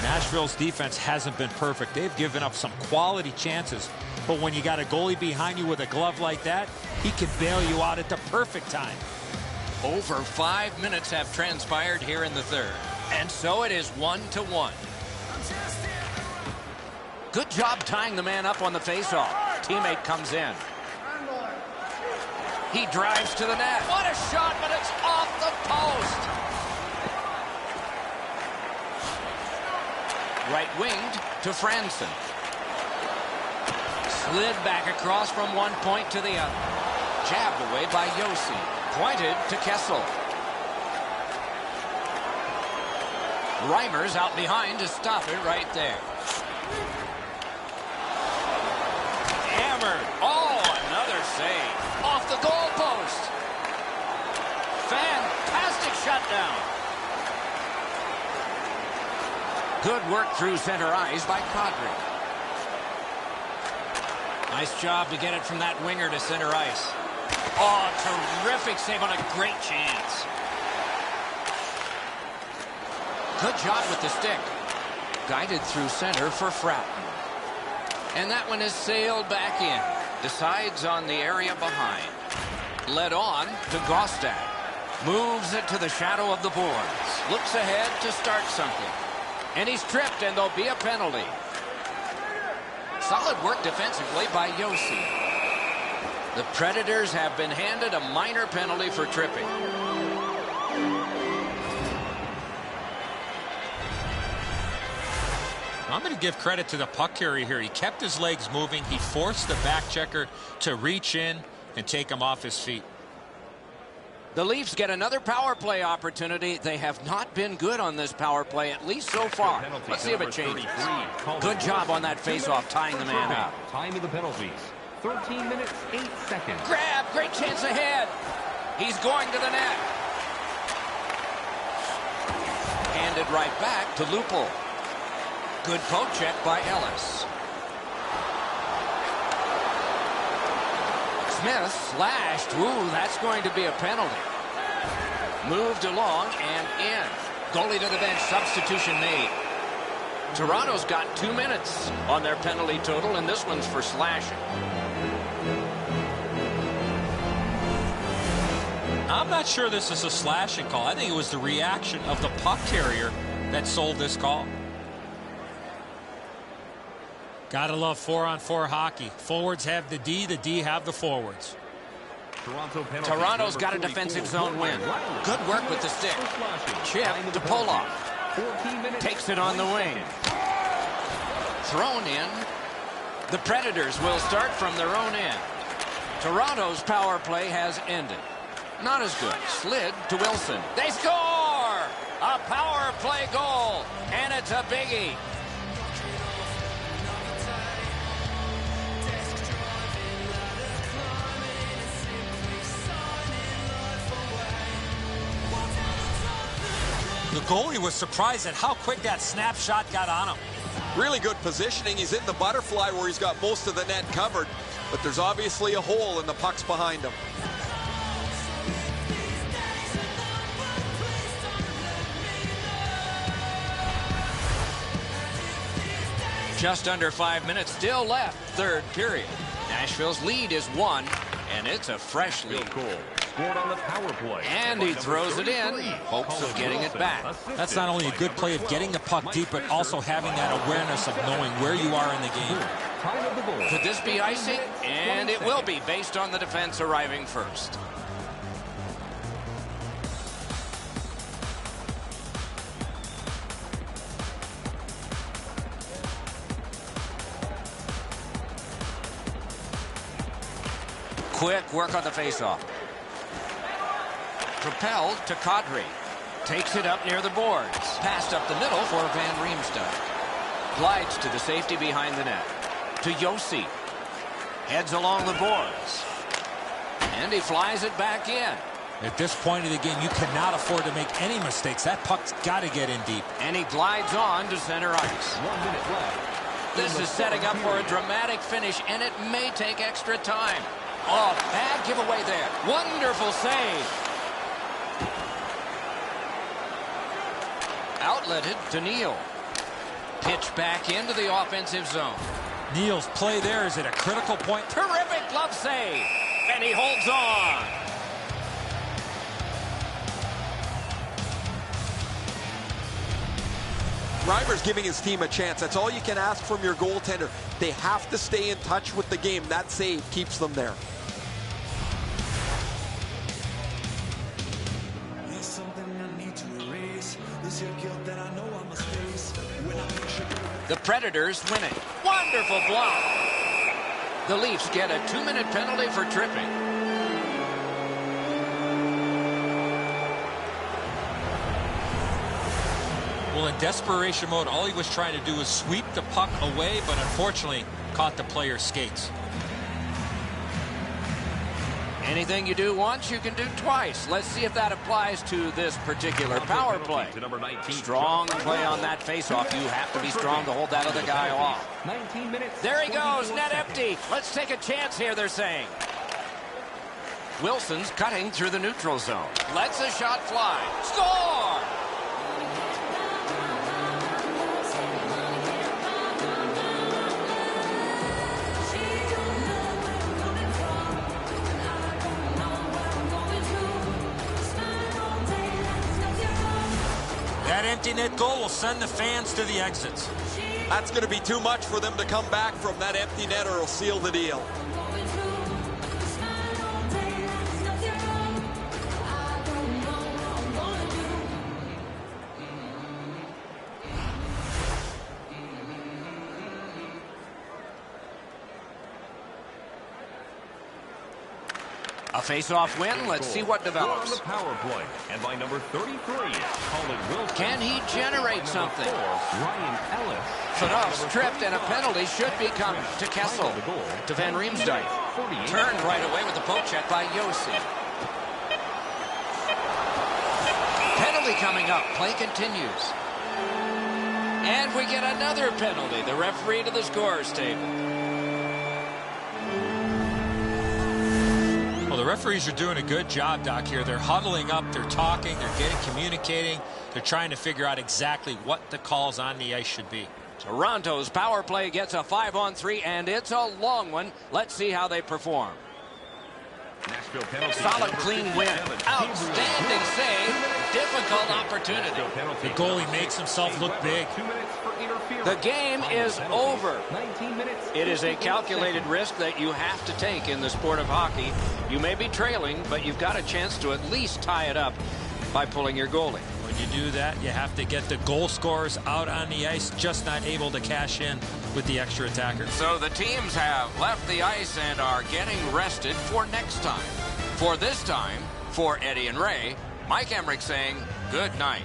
Nashville's defense hasn't been perfect. They've given up some quality chances. But when you got a goalie behind you with a glove like that, he can bail you out at the perfect time. Over 5 minutes have transpired here in the third. And so it is 1-1. Good job tying the man up on the faceoff. Teammate comes in. He drives to the net. What a shot, but it's off the post. Right winged to Franson. Slid back across from one point to the other. Jabbed away by Yossi. Pointed to Kessel. Reimer's out behind to stop it right there. Hammered. Oh, another save. Off the goal post. Fantastic shutdown. Good work through center ice by Kadri. Nice job to get it from that winger to center ice. Oh, terrific save on a great chance. Good job with the stick. Guided through center for Fratton. And that one is sailed back in. Decides on the area behind. Led on to Gostad. Moves it to the shadow of the boards. Looks ahead to start something. And he's tripped, and there'll be a penalty. Solid work defensively by Yossi. The Predators have been handed a minor penalty for tripping. I'm going to give credit to the puck carrier here. He kept his legs moving. He forced the back checker to reach in and take him off his feet. The Leafs get another power play opportunity. They have not been good on this power play, at least so far. Let's see if it changes. Good job on that faceoff, tying the man up. Time of the penalties, 13 minutes, 8 seconds. Grab, great chance ahead. He's going to the net. Handed right back to Lupul. Good poke check by Ellis. Smith slashed. Ooh, that's going to be a penalty. Moved along and in. Goalie to the bench. Substitution made. Toronto's got 2 minutes on their penalty total, and this one's for slashing. I'm not sure this is a slashing call. I think it was the reaction of the puck carrier that sold this call. Gotta love 4-on-4 hockey. Forwards have the D have the forwards. Toronto's got a defensive zone win. Good work with the stick. Chip to Pollock. Takes it on the wing. Thrown in. The Predators will start from their own end. Toronto's power play has ended. Not as good. Slid to Wilson. They score! A power play goal. And it's a biggie. The goalie was surprised at how quick that snapshot got on him. Really good positioning. He's in the butterfly where he's got most of the net covered, but there's obviously a hole and the puck's behind him. Just under 5 minutes still left, third period. Nashville's lead is 1, and it's a fresh lead. Scored on the power play. And he throws it in, hopes of getting it back. That's not only a good play of getting the puck deep, but also having that awareness of knowing where you are in the game. Could this be icing? And it will be, based on the defense arriving first. Quick work on the faceoff. Propelled to Kadri. Takes it up near the boards. Passed up the middle for Van Riemsdyk. Glides to the safety behind the net. To Yossi. Heads along the boards. And he flies it back in. At this point of the game, you cannot afford to make any mistakes. That puck's got to get in deep. And he glides on to center ice. 1 minute left. This is setting up for a dramatic finish, and it may take extra time. Oh, bad giveaway there. Wonderful save. Outletted to Neal. Pitch back into the offensive zone. Neal's play there is at a critical point. Terrific glove save. And he holds on. Reimer's giving his team a chance. That's all you can ask from your goaltender. They have to stay in touch with the game. That save keeps them there. The Predators win it. Wonderful block. The Leafs get a 2-minute penalty for tripping. Well, in desperation mode, all he was trying to do was sweep the puck away, but unfortunately caught the player's skates. Anything you do once, you can do twice. Let's see if that applies to this particular power play. Strong play on that faceoff. You have to be strong to hold that other guy off. 19 minutes. There he goes, net empty. Let's take a chance here, they're saying. Wilson's cutting through the neutral zone. Lets a shot fly. Score! That empty net goal will send the fans to the exits. That's going to be too much for them to come back from that empty net, or it'll seal the deal. A face-off win. Let's see what develops. On the power play, and by number 33, Colin Wilson. Can he generate something? Ryan Ellis. Fanov's tripped, and a penalty should be coming to Kessel. To Van Riemsdyk. Turned right away with the poke check by Yossi. Penalty coming up. Play continues. And we get another penalty. The referee to the scorer's table. Well, the referees are doing a good job, Doc, here. They're huddling up, they're talking, they're communicating. They're trying to figure out exactly what the calls on the ice should be. Toronto's power play gets a 5-on-3, and it's a long one. Let's see how they perform. Nashville penalty. Solid, clean win. Outstanding save. Difficult opportunity. The goalie makes himself look big. 2 minutes for interference. The game is over. 19 minutes. It is a calculated risk that you have to take in the sport of hockey. You may be trailing, but you've got a chance to at least tie it up by pulling your goalie. When you do that, you have to get the goal scorers out on the ice, just not able to cash in with the extra attacker. So the teams have left the ice and are getting rested for next time. For this time, for Eddie and Ray, Mike Emmerich saying good night.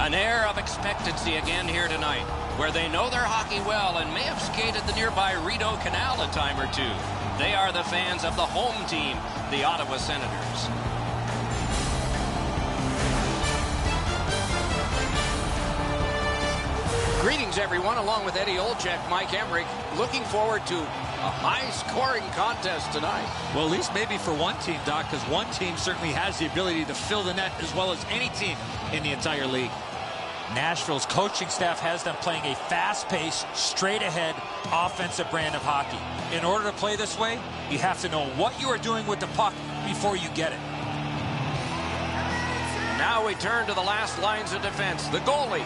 An air of expectancy again here tonight, where they know their hockey well and may have skated the nearby Rideau Canal a time or two. They are the fans of the home team, the Ottawa Senators. Greetings, everyone. Along with Eddie Olczyk, Mike Emmerich, looking forward to a high-scoring contest tonight. Well, at least maybe for one team, Doc, because one team certainly has the ability to fill the net as well as any team in the entire league. Nashville's coaching staff has them playing a fast-paced, straight-ahead, offensive brand of hockey. In order to play this way, you have to know what you are doing with the puck before you get it. Now we turn to the last lines of defense, the goalies.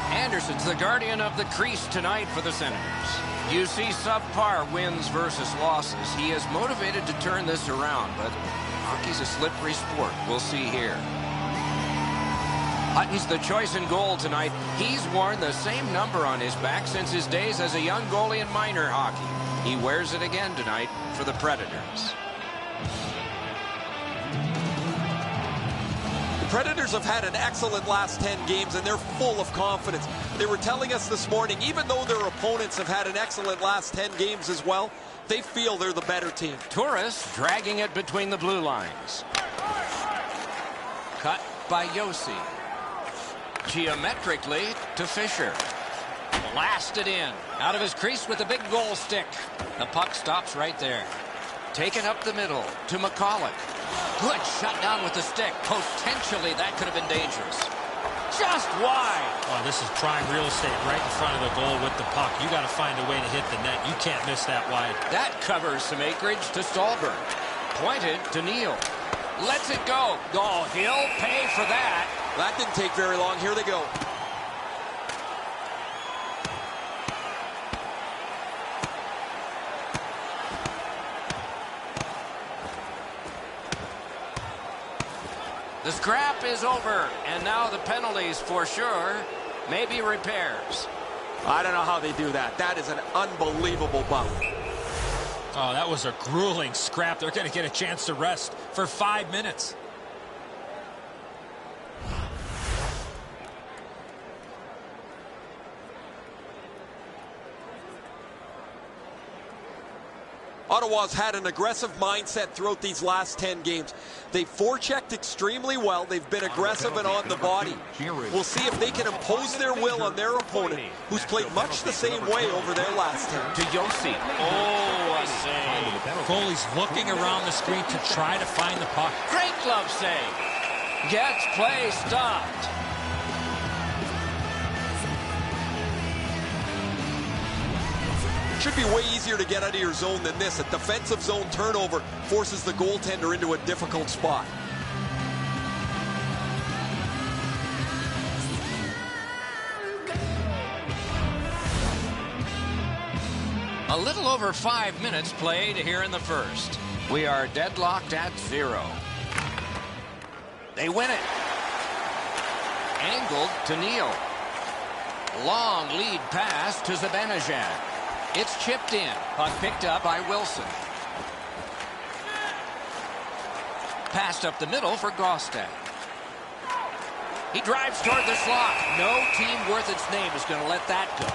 Anderson's the guardian of the crease tonight for the Senators. You see subpar wins versus losses. He is motivated to turn this around, but hockey's a slippery sport. We'll see here. Hutton's the choice in goal tonight. He's worn the same number on his back since his days as a young goalie in minor hockey. He wears it again tonight for the Predators. The Predators have had an excellent last 10 games, and they're full of confidence. They were telling us this morning, even though their opponents have had an excellent last 10 games as well, they feel they're the better team. Torres dragging it between the blue lines. Cut by Yossi. Geometrically to Fisher. Blasted in. Out of his crease with a big goal stick. The puck stops right there. Taken up the middle to McCulloch. Good shutdown with the stick. Potentially that could have been dangerous. Just wide. Oh, this is prime real estate right in front of the goal with the puck. You got to find a way to hit the net. You can't miss that wide. That covers some acreage to Stallberg. Pointed to Neal. Lets it go. Oh, he'll pay for that. That didn't take very long. Here they go. The scrap is over, and now the penalties for sure. Maybe repairs. I don't know how they do that. That is an unbelievable bout. Oh, that was a grueling scrap. They're going to get a chance to rest for 5 minutes. Ottawa's had an aggressive mindset throughout these last 10 games. They've forechecked extremely well. They've been aggressive and on the body. We'll see if they can impose their will on their opponent, who's played much the same way over their last 10. To Yossi. Oh, a save. Goalie's looking around the screen to try to find the puck. Great glove save. Gets play stopped. Should be way easier to get out of your zone than this. A defensive zone turnover forces the goaltender into a difficult spot. A little over 5 minutes played here in the first. We are deadlocked at 0. They win it. Angled to Neal. Long lead pass to Zibanejad. It's chipped in. Puck picked up by Wilson. Passed up the middle for Gaustad. He drives toward the slot. No team worth its name is going to let that go.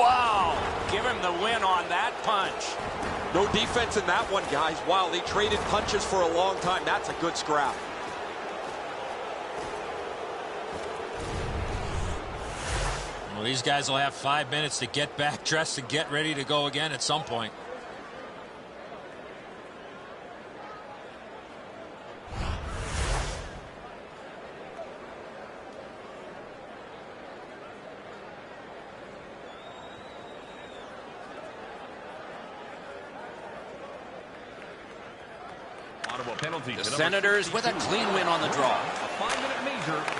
Wow! Give him the win on that punch. No defense in that one, guys. Wow, they traded punches for a long time. That's a good scrap. Well, these guys will have 5 minutes to get back dressed and get ready to go again at some point. The Senators with a clean win on the draw.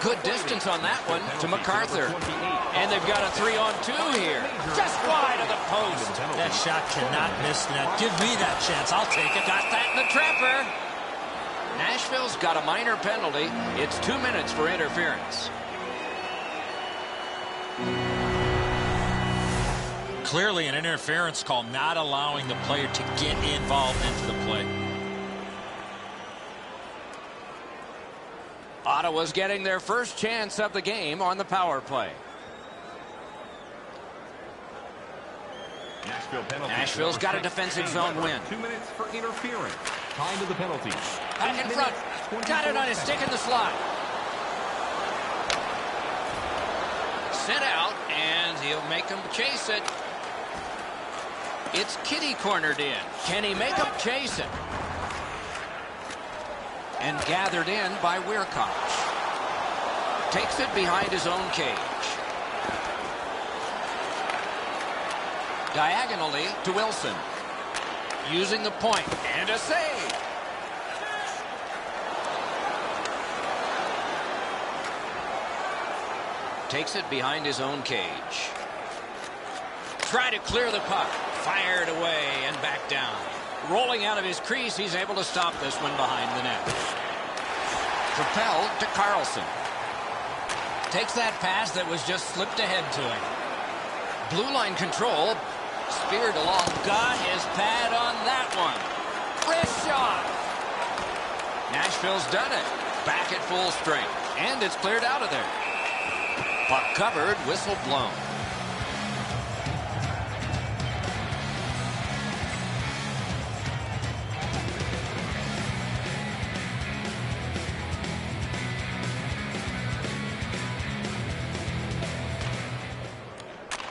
Good distance on that one to MacArthur. And they've got a 3-on-2 here. Just wide of the post. That shot cannot miss net. Give me that chance. I'll take it. Got that in the trapper. Nashville's got a minor penalty. It's 2 minutes for interference. Clearly an interference call, not allowing the player to get involved into the play. Ottawa's getting their first chance of the game on the power play. Nashville's got a defensive zone win. 2 minutes for interference. Time to the penalty. Back in front. Got it on his stick in the slot. Sent out, and he'll make him chase it. It's Kitty cornered in. Can he make him chase it? And gathered in by Weirkoch. Takes it behind his own cage. Diagonally to Wilson. Using the point. And a save. Takes it behind his own cage. Try to clear the puck. Fired away and back down. Rolling out of his crease, he's able to stop this one behind the net. Propelled to Carlson. Takes that pass that was just slipped ahead to him. Blue line control. Speared along. Got his pad on that one. Wrist shot. Nashville's done it. Back at full strength. And it's cleared out of there. Puck covered. Whistle blown.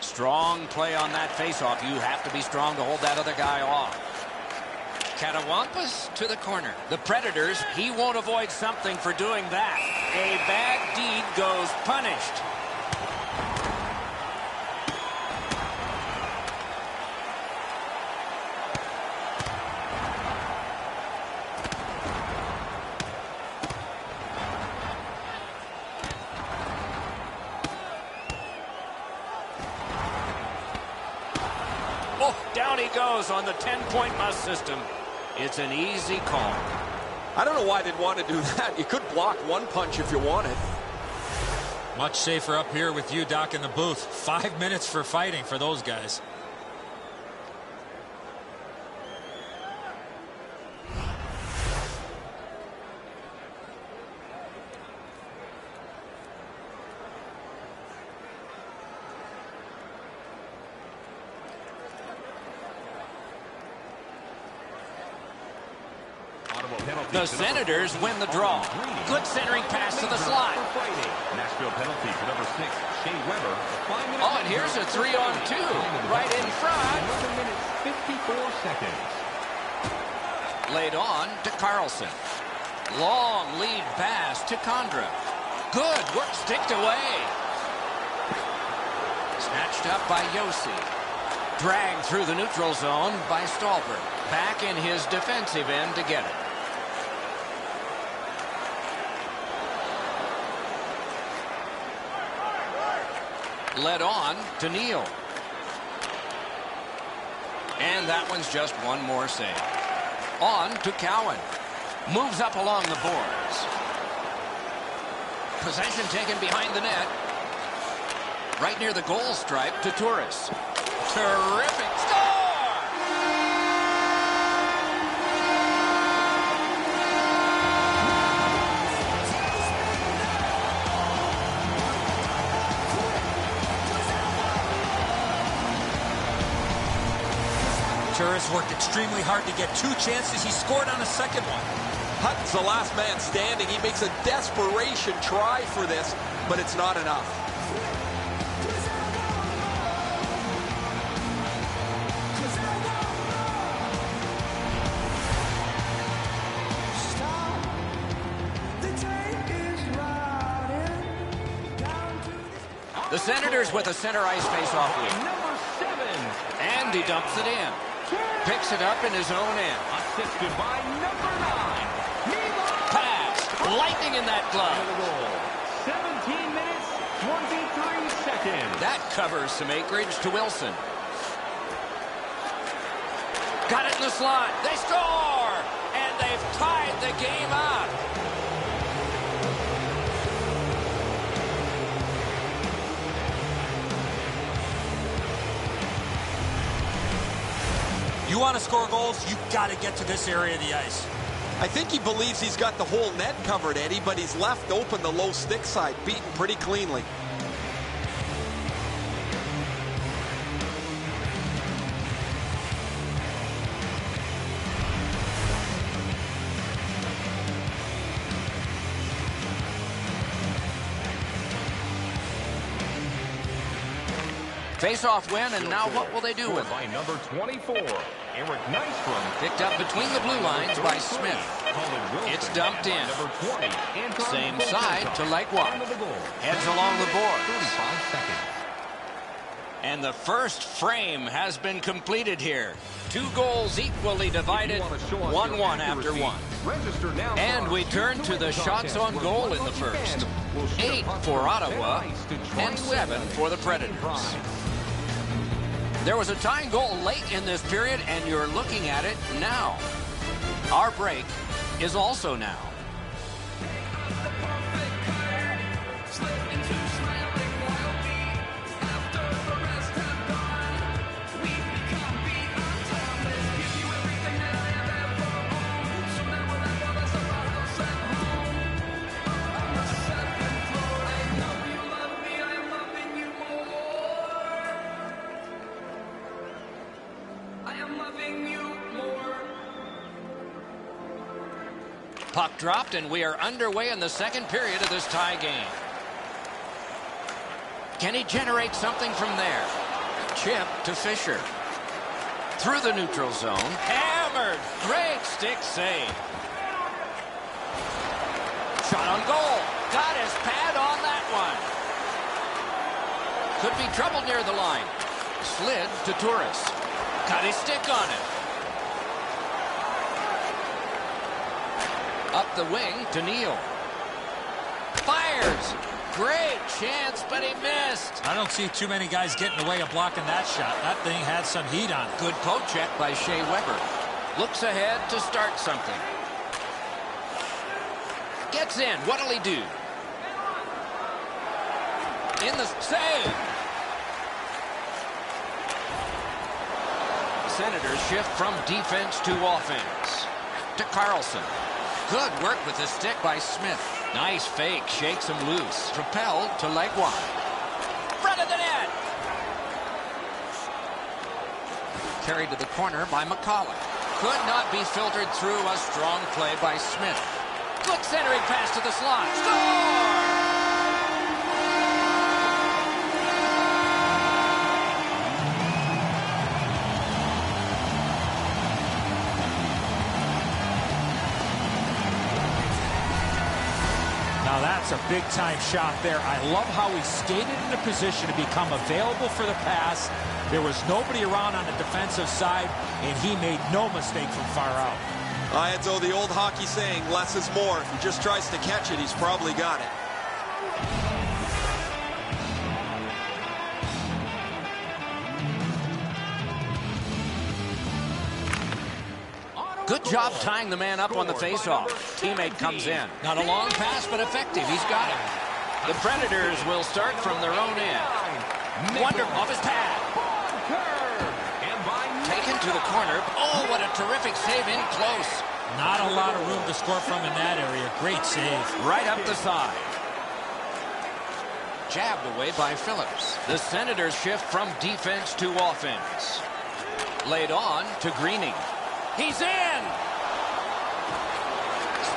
Strong play on that faceoff. You have to be strong to hold that other guy off. Catawampas to the corner. The Predators, he won't avoid something for doing that. A bad deed goes punished. Down he goes on the 10-point must system. It's an easy call. I don't know why they'd want to do that. You could block one punch if you wanted. Much safer up here with you, Doc, in the booth. 5 minutes for fighting for those guys. The Senators win the draw. Good centering pass to the slot. Nashville penalty for number 6, Shea Weber. Oh, and here's a 3-on-2 right in front. 1 minute, 54 seconds. Laid on to Carlson. Long lead pass to Condra. Good work, sticked away. Snatched up by Yossi. Dragged through the neutral zone by Stolberg. Back in his defensive end to get it. Led on to Neal. And that one's just one more save. On to Cowan. Moves up along the boards. Possession taken behind the net. Right near the goal stripe to Torres. Terrific score! Torres worked extremely hard to get 2 chances. He scored on a second one. Hutton's the last man standing. He makes a desperation try for this, but it's not enough. The Senators with a center ice face-off win. Number 7. And he dumps it in. Picks it up in his own end. Assisted by number 9. Pass. Lightning in that glove. 17 minutes, 23 seconds. That covers some acreage to Wilson. Got it in the slot. They score! And they've tied the game up. You want to score goals, you've got to get to this area of the ice. I think he believes he's got the whole net covered, Eddie, but he's left open the low stick side, beaten pretty cleanly. Face-off win, and now what will they do with it? By number 24, Eric Nystrom. Picked up between the blue lines by Smith. It's dumped in. Number 20, Anton Same side to Legwand. Under the goal. Heads along the board. 35 seconds. And the first frame has been completed here. 2 goals equally divided, 1-1 after one. Register now. And we turn to the shots on goal in the first. 8 for Ottawa and 7 for the Predators. There was a tying goal late in this period, and you're looking at it now. Our break is also now. Puck dropped, and we are underway in the second period of this tie game. Can he generate something from there? Chip to Fisher. Through the neutral zone. Hammered. Great stick save. Shot on goal. Got his pad on that one. Could be trouble near the line. Slid to Turris. Got his stick on it. Up the wing to Neal. Fires. Great chance, but he missed. I don't see too many guys getting away of blocking that shot. That thing had some heat on it. Good poke check by Shea Weber. Looks ahead to start something. Gets in. What'll he do? In the save. Senators shift from defense to offense. To Carlson. Good work with the stick by Smith. Nice fake. Shakes him loose. Propelled to Legwand. Front of the net. Carried to the corner by McCullough. Could not be filtered through. A strong play by Smith. Good centering pass to the slot. Score! Now that's a big-time shot there. I love how he skated into position to become available for the pass. There was nobody around on the defensive side, and he made no mistake from far out. Edzo, the old hockey saying, less is more. If he just tries to catch it, he's probably got it. Good job tying the man up on the faceoff. Teammate comes in. Not a long pass, but effective. He's got it. The Predators will start from their own end. Wonder off his pad. Taken to the corner. Oh, what a terrific save in close. Not a lot of room to score from in that area. Great save. Right up the side. Jabbed away by Phillips. The Senators shift from defense to offense. Laid on to Greening. He's in!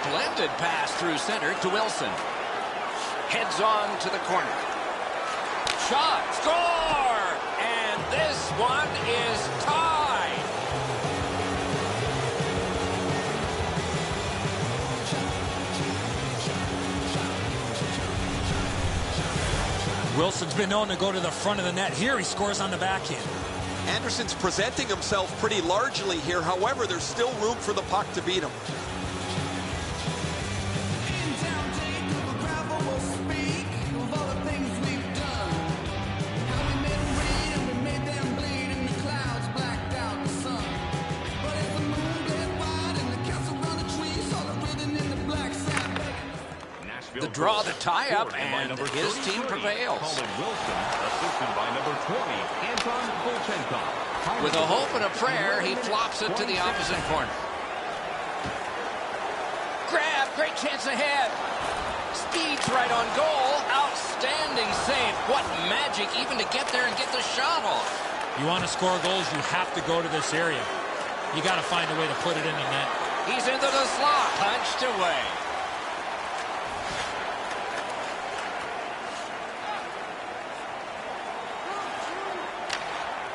Splendid pass through center to Wilson. Heads on to the corner. Shot! Score! And this one is tied! Wilson's been known to go to the front of the net. Here he scores on the backhand. Anderson's presenting himself pretty largely here. However, there's still room for the puck to beat him. The draw, the tie-up, and his team prevails. Colin Wilson, assisted by number 20, Anton Volchenkov. With a hope and a prayer, he flops it to the opposite corner. Grab, great chance ahead. Speed's right on goal. Outstanding save. What magic even to get there and get the shot off. You want to score goals, you have to go to this area. You got to find a way to put it in the net. He's into the slot. Punched away.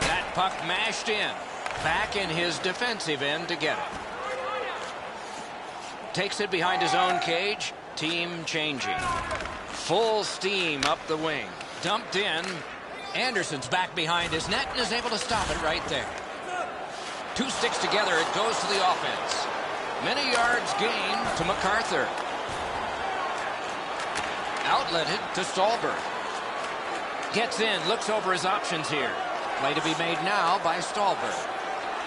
That puck mashed in. Back in his defensive end to get it. Takes it behind his own cage. Team changing. Full steam up the wing. Dumped in. Anderson's back behind his net and is able to stop it right there. Two sticks together. It goes to the offense. Many yards gained to MacArthur. Outletted to Stallberg. Gets in. Looks over his options here. Play to be made now by Stallberg.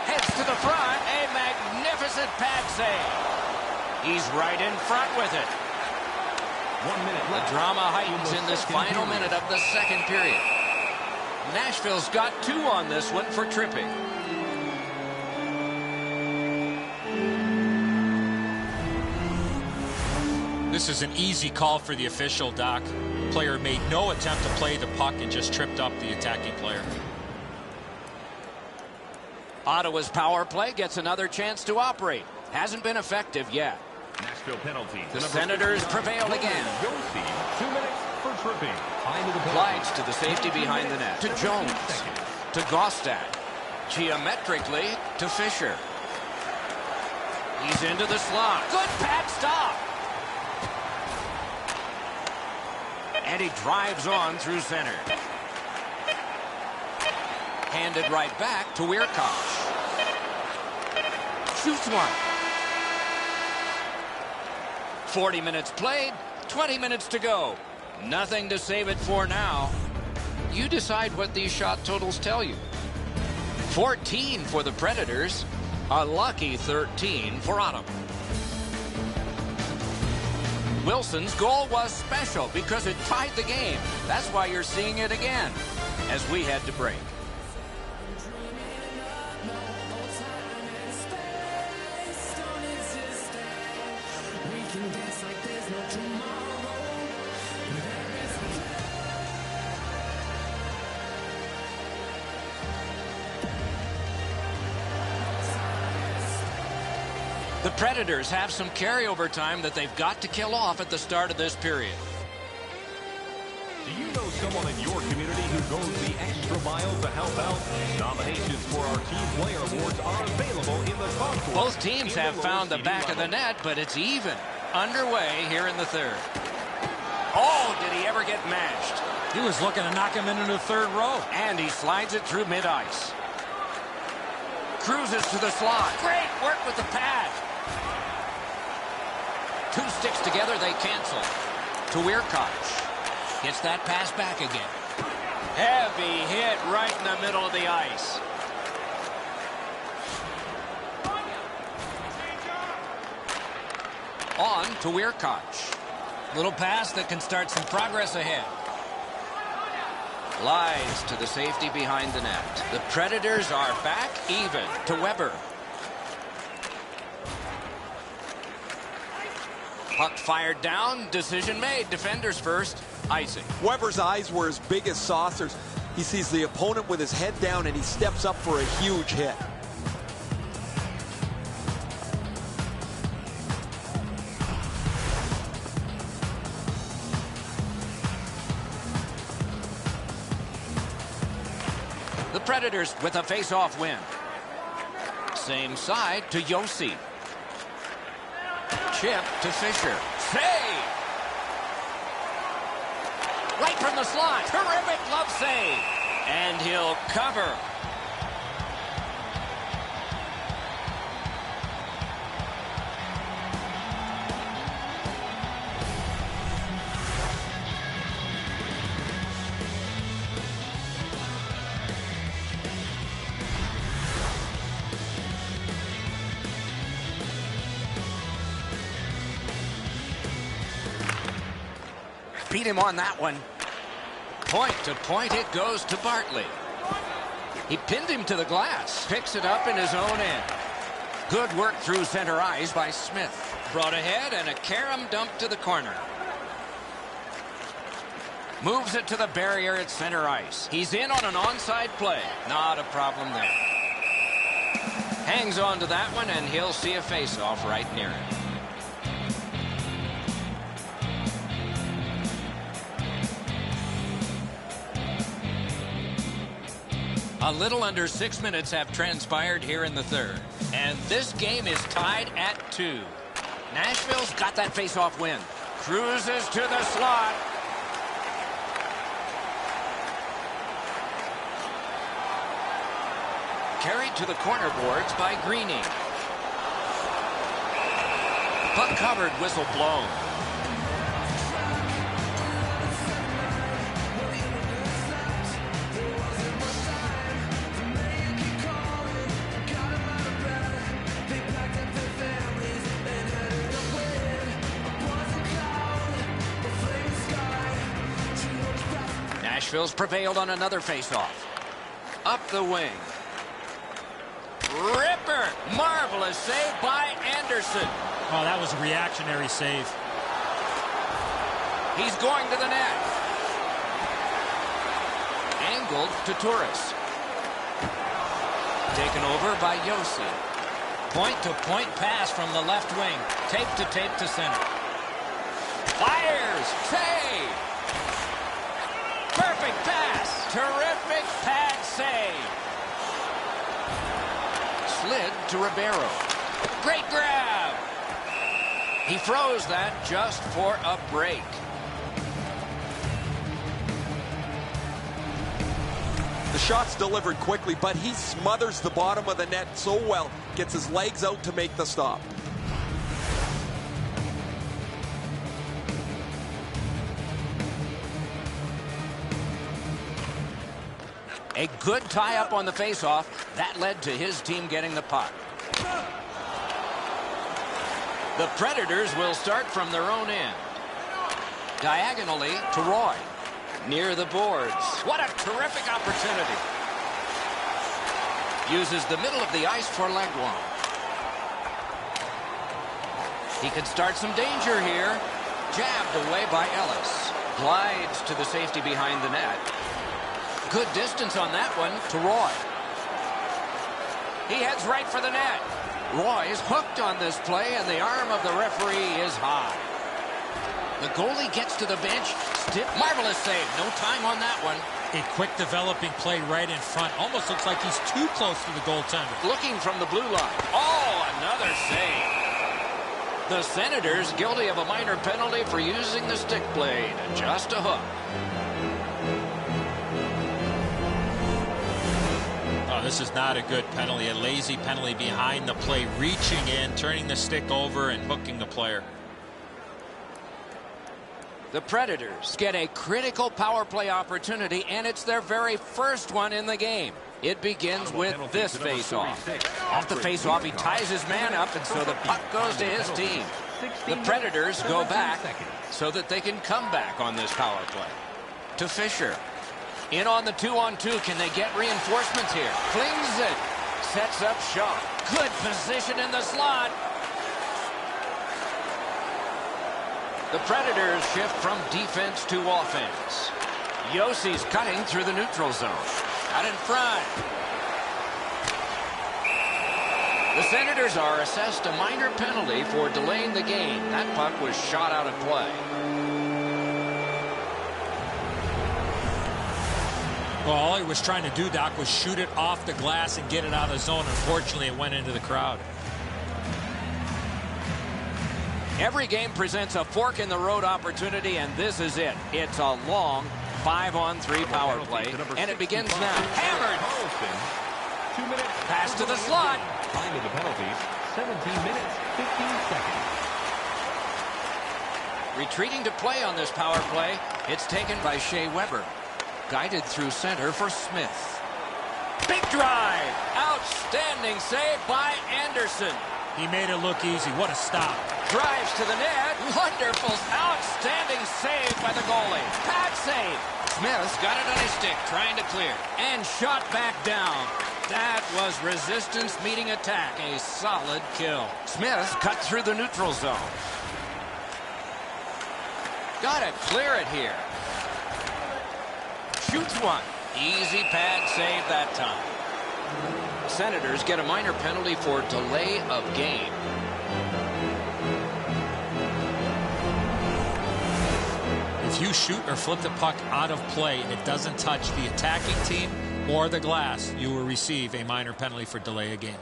Heads to the front. A magnificent pad save. He's right in front with it. 1 minute left. The drama heightens in this final minute of the second period. Nashville's got 2 on this one for tripping. This is an easy call for the official, Doc. Player made no attempt to play the puck and just tripped up the attacking player. Ottawa's power play gets another chance to operate. Hasn't been effective yet. Nashville penalty. The Senators prevail again. 2 minutes for tripping. Glides to the safety behind the net. To Jones. To Gostad. Geometrically to Fisher. He's into the slot. Good pad stop. And he drives on through center. Handed right back to Weirkosh. Shoots one. 40 minutes played, 20 minutes to go. Nothing to save it for now. You decide what these shot totals tell you. 14 for the Predators, a lucky 13 for Ottawa. Wilson's goal was special because it tied the game. That's why you're seeing it again as we head to break. The Predators have some carryover time that they've got to kill off at the start of this period. Do you know someone in your community who goes the extra mile to help out? Nominations for our Team Player Awards are available in the concourse. Both teams have found the back of the net, but it's even. Underway here in the third. Oh, did he ever get mashed? He was looking to knock him into the third row. And he slides it through mid-ice. Cruises to the slot. Great work with the pad. Two sticks together, they cancel. To Weirkosh. Gets that pass back again. Heavy hit right in the middle of the ice. On to Weirkosh. Little pass that can start some progress ahead. Lies to the safety behind the net. The Predators are back even to Weber. Puck fired down. Decision made. Defenders first. Icing. Weber's eyes were as big as saucers. He sees the opponent with his head down and he steps up for a huge hit. The Predators with a face-off win. Same side to Yossi. Chip to Fisher. Save! Right from the slot. Terrific glove save. And he'll cover. Beat him on that one. Point to point it goes to Bartley. He pinned him to the glass. Picks it up in his own end. Good work through center ice by Smith. Brought ahead and a carom dump to the corner. Moves it to the barrier at center ice. He's in on an onside play. Not a problem there. Hangs on to that one, and he'll see a face-off right near him. A little under 6 minutes have transpired here in the third. And this game is tied at 2. Nashville's got that face-off win. Cruises to the slot. Carried to the corner boards by Greening. Puck covered, whistle blown. Nashville's prevailed on another faceoff. Up the wing. Ripper! Marvelous save by Anderson. Oh, that was a reactionary save. He's going to the net. Angled to Torres. Taken over by Josi. Point-to-point pass from the left wing. Tape to center. Fires! Save! Perfect pass! Terrific pad save! Slid to Ribeiro. Great grab! He froze that just for a break. The shot's delivered quickly, but he smothers the bottom of the net so well, gets his legs out to make the stop. A good tie-up on the face-off. That led to his team getting the puck. The Predators will start from their own end. Diagonally to Roy. Near the boards. What a terrific opportunity. Uses the middle of the ice for Legwand. He could start some danger here. Jabbed away by Ellis. Glides to the safety behind the net. Good distance on that one to Roy. He heads right for the net. Roy is hooked on this play, and the arm of the referee is high. The goalie gets to the bench. Stiff, marvelous save. No time on that one. A quick developing play right in front. Almost looks like he's too close to the goaltender. Looking from the blue line. Oh, another save. The Senators guilty of a minor penalty for using the stick blade. Just a hook. Oh, this is not a good penalty. A lazy penalty behind the play. Reaching in, turning the stick over, and hooking the player. The Predators get a critical power play opportunity, and it's their very first one in the game. It begins with this face-off. Off the face-off, he ties his man up, and so the puck goes to his team. The Predators go back so that they can come back on this power play. To Fisher. In on the 2-on-2. Can they get reinforcements here? Flings it. Sets up shot. Good position in the slot. The Predators shift from defense to offense. Josi's cutting through the neutral zone. Out in front. The Senators are assessed a minor penalty for delaying the game. That puck was shot out of play. Well, all he was trying to do, Doc, was shoot it off the glass and get it out of the zone. Unfortunately, it went into the crowd. Every game presents a fork-in-the-road opportunity, and this is it. It's a long 5-on-3 power play, and it begins now. Hammered! 2 minutes. Pass to the slot. Time of the penalties, 17 minutes, 15 seconds. Retreating to play on this power play, it's taken by Shea Weber. Guided through center for Smith. Big drive! Outstanding save by Anderson. He made it look easy. What a stop. Drives to the net. Wonderful, outstanding save by the goalie. Pad save. Smith got it on his stick, trying to clear. And shot back down. That was resistance meeting attack. A solid kill. Smith cut through the neutral zone. Gotta clear it here. Shoots one. Easy pad save that time. Senators get a minor penalty for delay of game. If you shoot or flip the puck out of play and it doesn't touch the attacking team or the glass, you will receive a minor penalty for delay of game.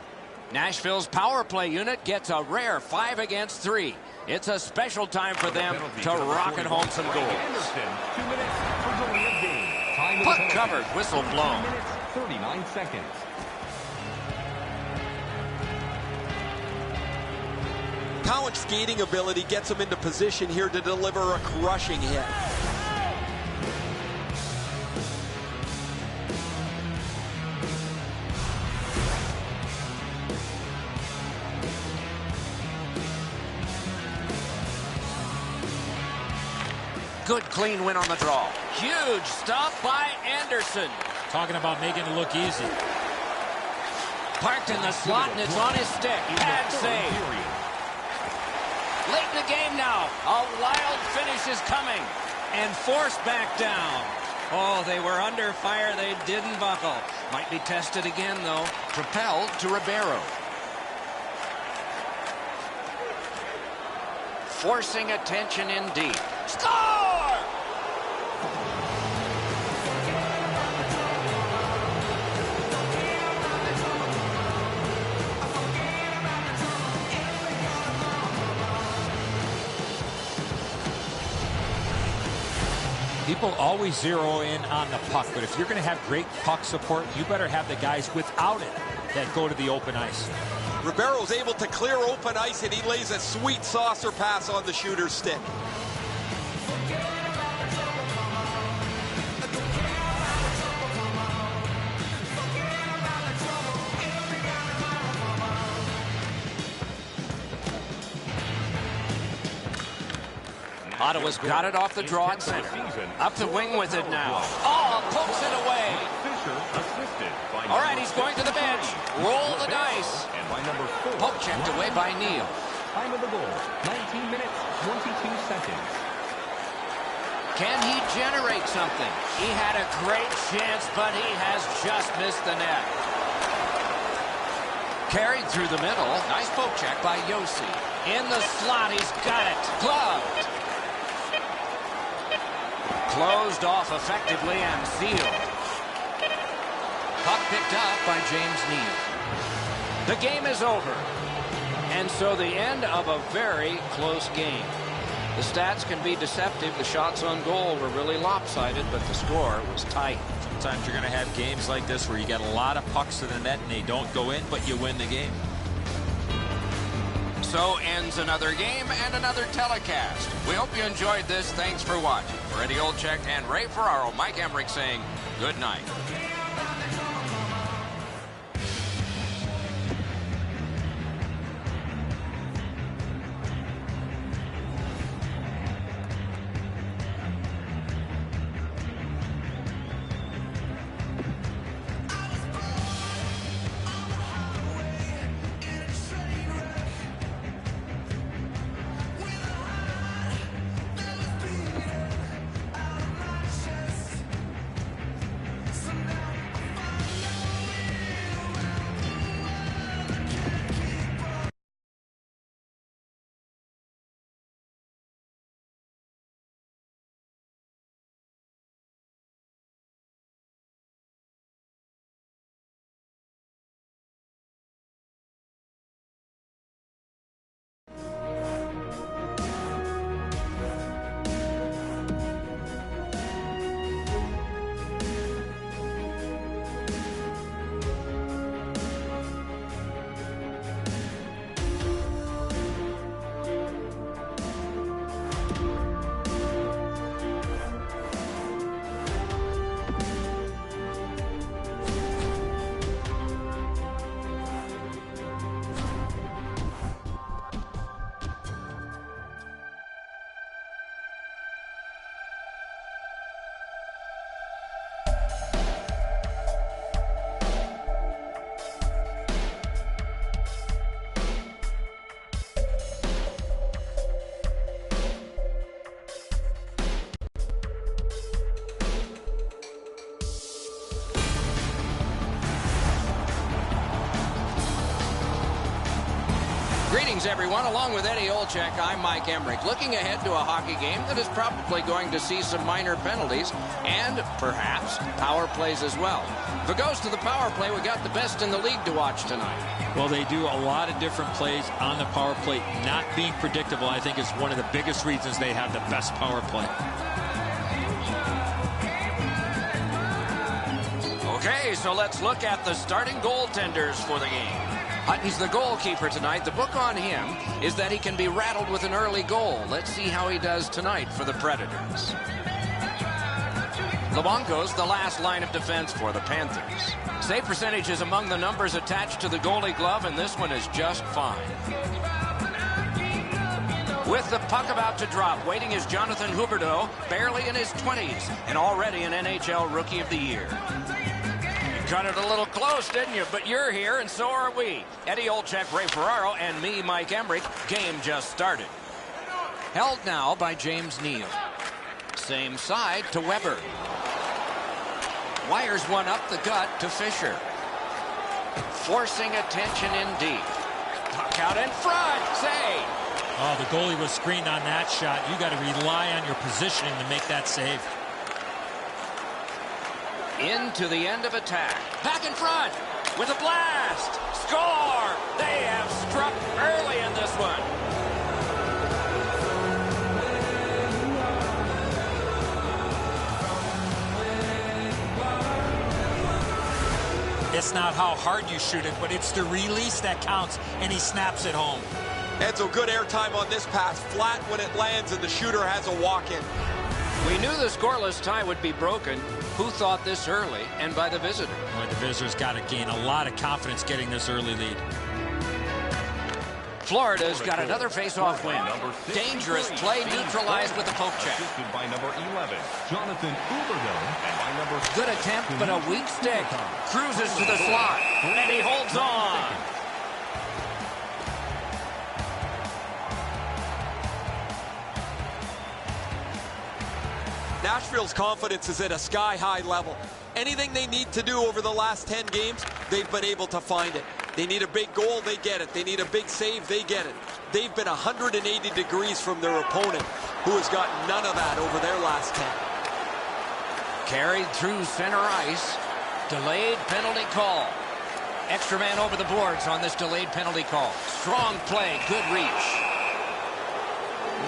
Nashville's power play unit gets a rare 5 against 3. It's a special time for them to rocket home some goals. 2 minutes for delay of game. Puck covered, whistle blown. 39 seconds. Cowan's skating ability gets him into position here to deliver a crushing hit. Good clean win on the draw. Huge stop by Anderson. Talking about making it look easy. Parked in the slot, and it's on his stick. Pad save. Late in the game now. A wild finish is coming. And forced back down. Oh, they were under fire. They didn't buckle. Might be tested again, though. Propelled to Ribeiro. Forcing attention indeed. Score! People always zero in on the puck, but if you're going to have great puck support, you better have the guys without it that go to the open ice. Ribeiro's able to clear open ice, and he lays a sweet saucer pass on the shooter's stick. Ottawa's got it off the draw at center. Up the wing with it now. Oh, pokes it away. All right, he's going to the bench. Roll the dice. Poke checked away by Neal. Time of the goal, 19 minutes, 22 seconds. Can he generate something? He had a great chance, but he has just missed the net. Carried through the middle. Nice poke check by Yossi. In the slot, he's got it. Gloved. Closed off effectively and sealed. Puck picked up by James Neal. The game is over. And so the end of a very close game. The stats can be deceptive. The shots on goal were really lopsided, but the score was tight. Sometimes you're going to have games like this where you get a lot of pucks to the net and they don't go in, but you win the game. So ends another game and another telecast. We hope you enjoyed this. Thanks for watching. For Eddie Olczyk and Ray Ferraro, Mike Emmerich saying good night. Greetings, everyone. Along with Eddie Olczyk, I'm Mike Emmerich. Looking ahead to a hockey game that is probably going to see some minor penalties and perhaps power plays as well. If it goes to the power play, we got the best in the league to watch tonight. Well, they do a lot of different plays on the power play. Not being predictable, I think, is one of the biggest reasons they have the best power play. Okay, so let's look at the starting goaltenders for the game. Hutton's the goalkeeper tonight. The book on him is that he can be rattled with an early goal. Let's see how he does tonight for the Predators. Lebonko's the last line of defense for the Panthers. Save percentage is among the numbers attached to the goalie glove, and this one is just fine. With the puck about to drop, waiting is Jonathan Huberdeau, barely in his 20s, and already an NHL Rookie of the Year. Cut it a little close, didn't you? But you're here, and so are we. Eddie Olczyk, Ray Ferraro, and me, Mike Emmerich. Game just started. Held now by James Neal. Same side to Weber. Wires one up the gut to Fisher. Forcing attention in deep. Puck out in front. Save. Oh, the goalie was screened on that shot. You got to rely on your positioning to make that save. Into the end of attack. Back in front with a blast. Score! They have struck early in this one. It's not how hard you shoot it, but it's the release that counts, and he snaps it home. And so good airtime on this pass. Flat when it lands, and the shooter has a walk-in. We knew the scoreless tie would be broken. Who thought this early and by the visitor? Well, the visitors got to gain a lot of confidence getting this early lead. Florida's got another face-off win. Dangerous play neutralized with a poke check. By number 11, Jonathan Huberdeau, and by number Good attempt, but a weak stick. Cruises to the slot, and he holds on. Nashville's confidence is at a sky-high level. Anything they need to do over the last 10 games, they've been able to find it. They need a big goal, they get it. They need a big save, they get it. They've been 180 degrees from their opponent, who has got none of that over their last 10. Carried through center ice. Delayed penalty call. Extra man over the boards on this delayed penalty call. Strong play, good reach.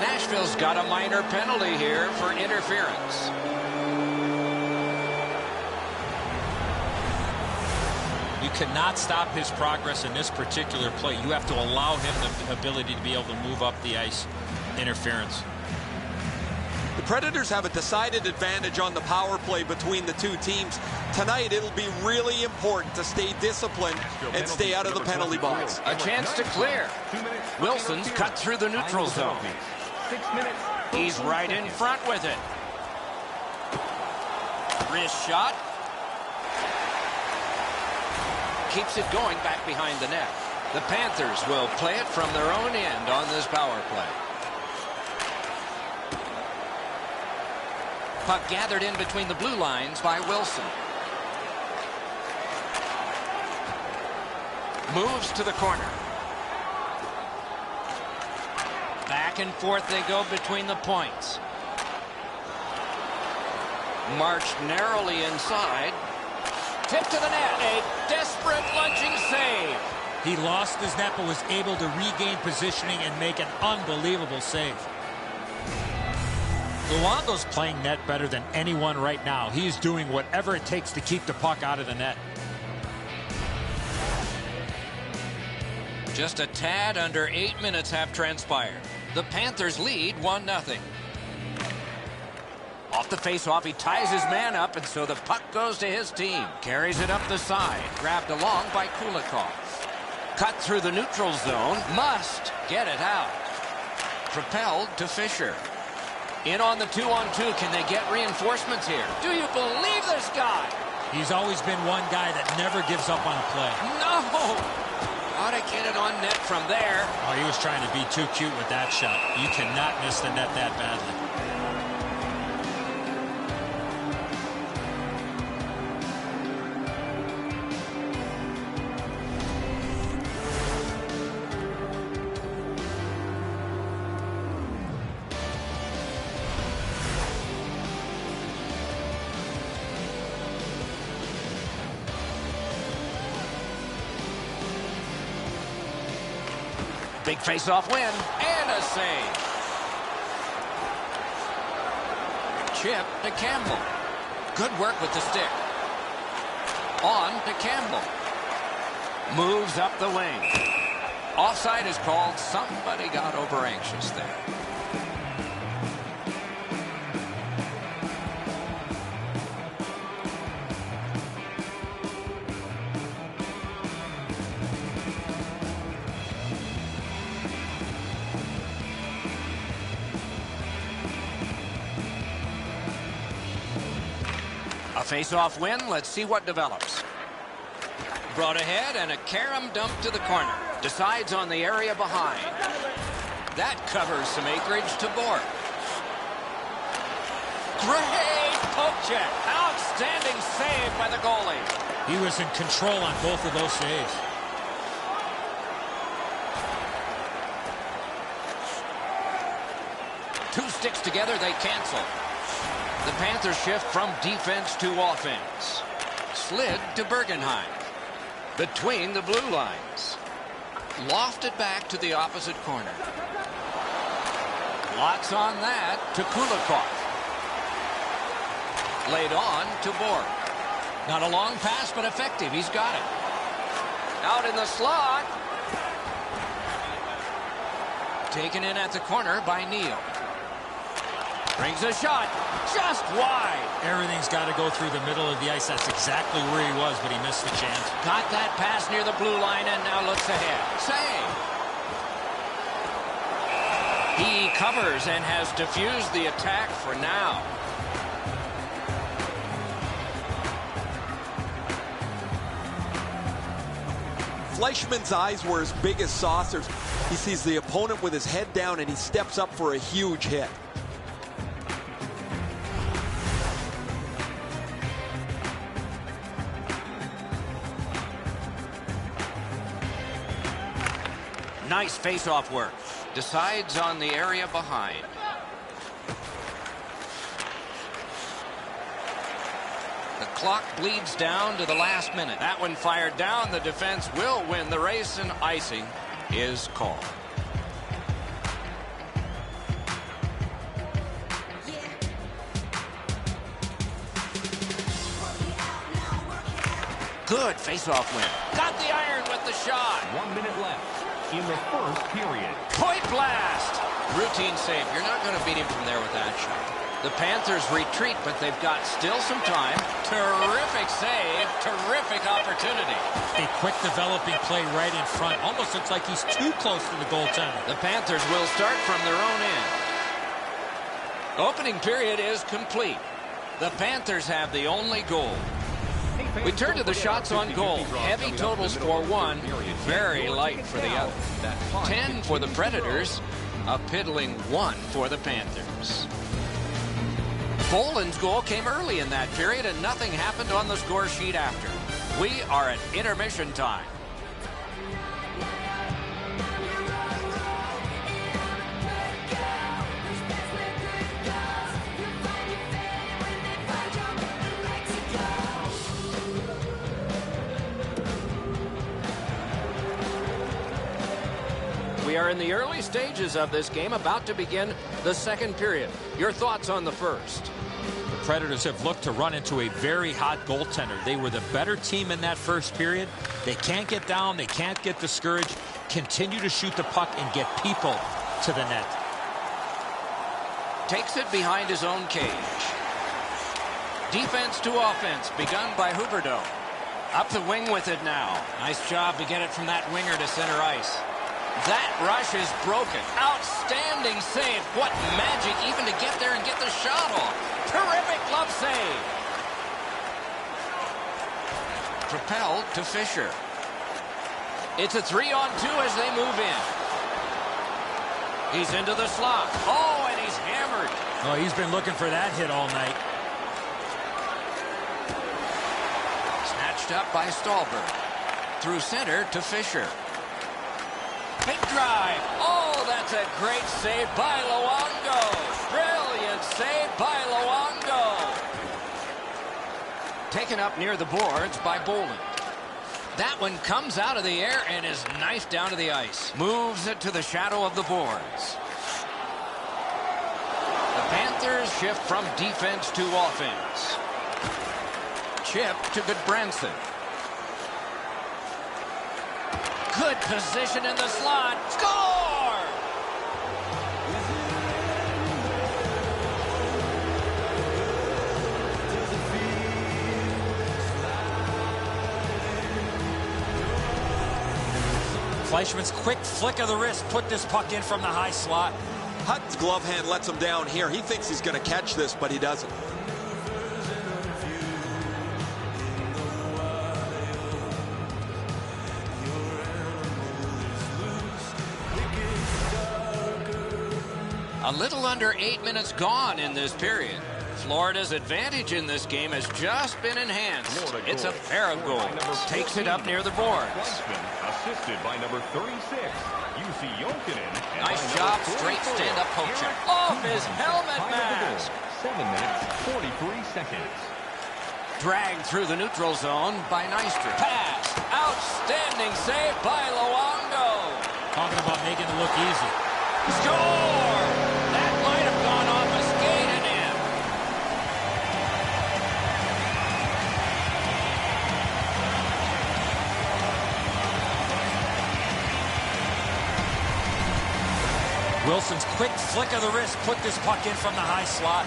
Nashville's got a minor penalty here for interference. You cannot stop his progress in this particular play. You have to allow him the ability to be able to move up the ice. Interference. The Predators have a decided advantage on the power play between the two teams. Tonight, it'll be really important to stay disciplined and stay out of the penalty box. A chance to clear. Wilson's cut through the neutral zone. He's right in front with it. Wrist shot. Keeps it going back behind the net. The Panthers will play it from their own end on this power play. Puck gathered in between the blue lines by Wilson. Moves to the corner. Back and forth they go between the points. Marched narrowly inside. Tip to the net. A desperate lunging save. He lost his net but was able to regain positioning and make an unbelievable save. Luongo's playing net better than anyone right now. He's doing whatever it takes to keep the puck out of the net. Just a tad under 8 minutes have transpired. The Panthers lead 1-0. Off the face-off, he ties his man up, and so the puck goes to his team. Carries it up the side. Grabbed along by Kulikov. Cut through the neutral zone. Must get it out. Propelled to Fisher. In on the 2-on-2. Can they get reinforcements here? Do you believe this guy? He's always been one guy that never gives up on a play. No! Ought to get it on net from there. Oh, he was trying to be too cute with that shot. You cannot miss the net that badly. Big face-off win and a save. Chip to Campbell. Good work with the stick. On to Campbell. Moves up the wing. Offside is called. Somebody got over anxious there. A face-off win. Let's see what develops. Brought ahead and a carom dump to the corner. Decides on the area behind. That covers some acreage to Bork. Great poke check. Outstanding save by the goalie. He was in control on both of those saves. Two sticks together, they cancel. The Panthers shift from defense to offense. Slid to Bergenheim. Between the blue lines. Lofted back to the opposite corner. Lots on that to Kulikov. Laid on to Bork. Not a long pass, but effective. He's got it. Out in the slot. Taken in at the corner by Neal. Brings a shot. Just wide. Everything's got to go through the middle of the ice. That's exactly where he was, but he missed the chance. Got that pass near the blue line and now looks ahead. Save. He covers and has diffused the attack for now. Fleischmann's eyes were as big as saucers. He sees the opponent with his head down and he steps up for a huge hit. Nice face-off work. Decides on the area behind. The clock bleeds down to the last minute. That one fired down. The defense will win the race, and icing is called. Good face-off win. Got the iron with the shot. 1 minute left in the first period. Point blast. Routine save. You're not going to beat him from there with that shot. The Panthers retreat, but they've got still some time. Terrific save. Terrific opportunity. A quick developing play right in front. Almost looks like he's too close to the goaltender. The Panthers will start from their own end. Opening period is complete. The Panthers have the only goal. We turn to the shots on goal. Heavy totals for one, very light for the other. 10 for the Predators, a piddling 1 for the Panthers. Boland's goal came early in that period, and nothing happened on the score sheet after. We are at intermission time. We are in the early stages of this game, about to begin the second period. Your thoughts on the first? The Predators have looked to run into a very hot goaltender. They were the better team in that first period. They can't get down. They can't get discouraged. Continue to shoot the puck and get people to the net. Takes it behind his own cage. Defense to offense, begun by Huberdeau. Up the wing with it now. Nice job to get it from that winger to center ice. That rush is broken. Outstanding save. What magic even to get there and get the shot off. Terrific glove save. Propelled to Fisher. It's a 3-on-2 as they move in. He's into the slot. Oh, and he's hammered. Oh, he's been looking for that hit all night. Snatched up by Stallberg. Through center to Fisher. Big drive. Oh, that's a great save by Luongo. Brilliant save by Luongo. Taken up near the boards by Boland. That one comes out of the air and is knifed down to the ice. Moves it to the shadow of the boards. The Panthers shift from defense to offense. Chip to Goodbranson. Good position in the slot. Score! Fleischmann's quick flick of the wrist put this puck in from the high slot. Hutton's glove hand lets him down here. He thinks he's going to catch this, but he doesn't. A little under 8 minutes gone in this period. Florida's advantage in this game has just been enhanced. It's a pair of goals. Takes it up near the boards. Assisted by number 36, UC Jokinen. Nice job, straight stand-up poke check. Off his helmet mask. 7 minutes, 43 seconds. Dragged through the neutral zone by Nystrom. Pass. Outstanding save by Luongo. Talking about making it look easy. Score! That might have gone off a skate and in. Wilson's quick flick of the wrist put this puck in from the high slot.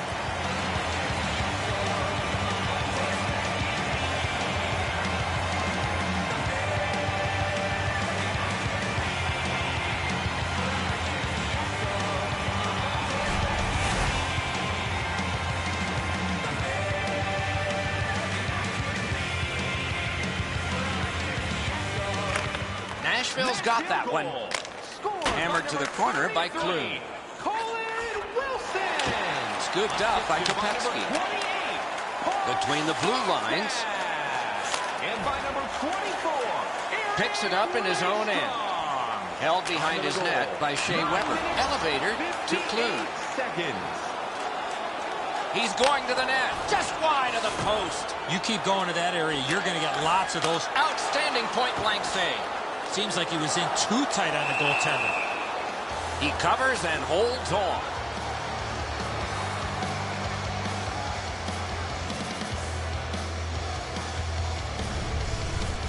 Nashville's got that one. Hammered to the corner by Clune. Scooped up by Kopetsky. Between the blue lines. And by number 24, Picks it up in his own end. Held behind his net by Shea Weber. Elevator to Clune. He's going to the net. Just wide of the post. You keep going to that area, you're going to get lots of those. Outstanding point-blank save. Seems like he was in too tight on the goaltender. He covers and holds on.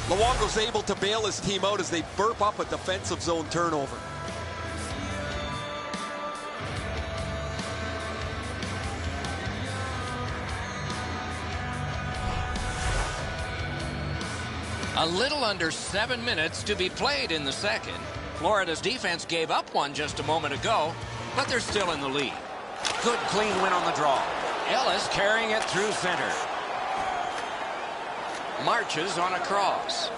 Luongo's able to bail his team out as they burp up a defensive zone turnover. A little under 7 minutes to be played in the second. Florida's defense gave up one just a moment ago, but they're still in the lead. Good clean win on the draw. Ellis carrying it through center. Marches on a cross.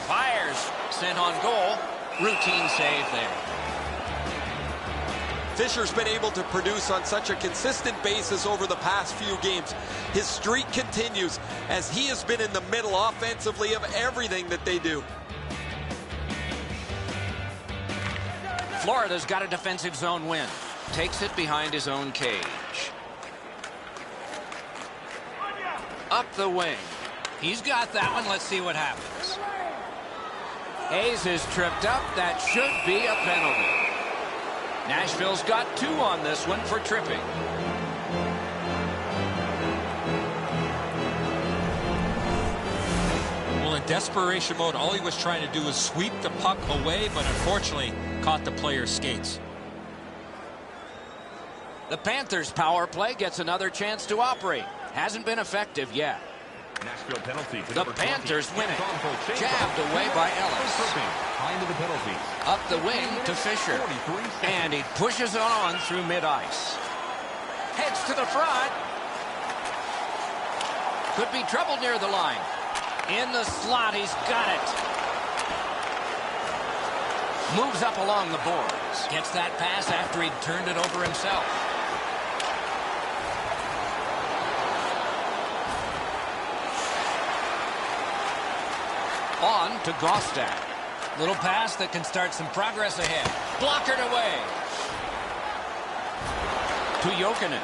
Fires. Sent on goal. Routine save there. Fisher's been able to produce on such a consistent basis over the past few games. His streak continues as he has been in the middle offensively of everything that they do. Florida's got a defensive zone win. Takes it behind his own cage. Up the wing. He's got that one. Let's see what happens. Hayes is tripped up. That should be a penalty. Nashville's got 2 on this one for tripping. Well, in desperation mode, all he was trying to do was sweep the puck away, but unfortunately caught the player's skates. The Panthers' power play gets another chance to operate. Hasn't been effective yet. Nashville penalty. The Panthers win it. Jabbed away by Ellis. Into the penalty. Up the wing to Fisher. And he pushes it on through mid-ice. Heads to the front. Could be trouble near the line. In the slot, he's got it. Moves up along the boards. Gets that pass after he'd turned it over himself. On to Gostak. Little pass that can start some progress ahead. Blockered away. To Jokinen.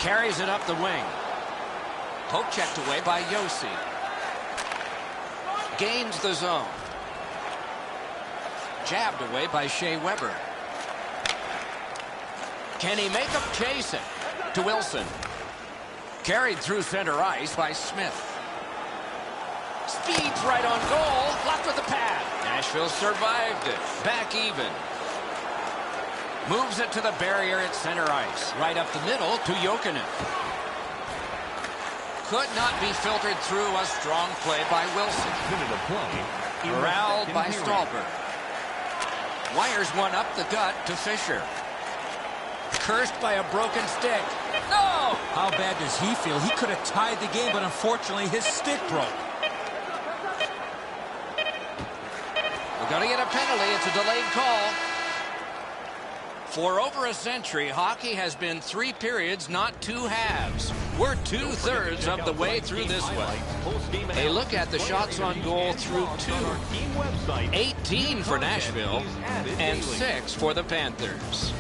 Carries it up the wing. Poke checked away by Josi. gains the zone. Jabbed away by Shea Weber. Can he make him chase it? To Wilson. Carried through center ice by Smith. Speeds right on goal. Blocked with the pad. Nashville survived it. Back even. Moves it to the barrier at center ice. Right up the middle to Jokinen. Could not be filtered through. A strong play by Wilson. Corralled by Stolberg. Wires one up the gut to Fisher. Cursed by a broken stick. No! How bad does he feel? He could have tied the game, but unfortunately his stick broke. We're going to get a penalty. It's a delayed call. For over a century, hockey has been 3 periods, not 2 halves. We're 2/3 of the way through this one. A look at the shots on goal through 2. 18 for Nashville and 6 for the Panthers.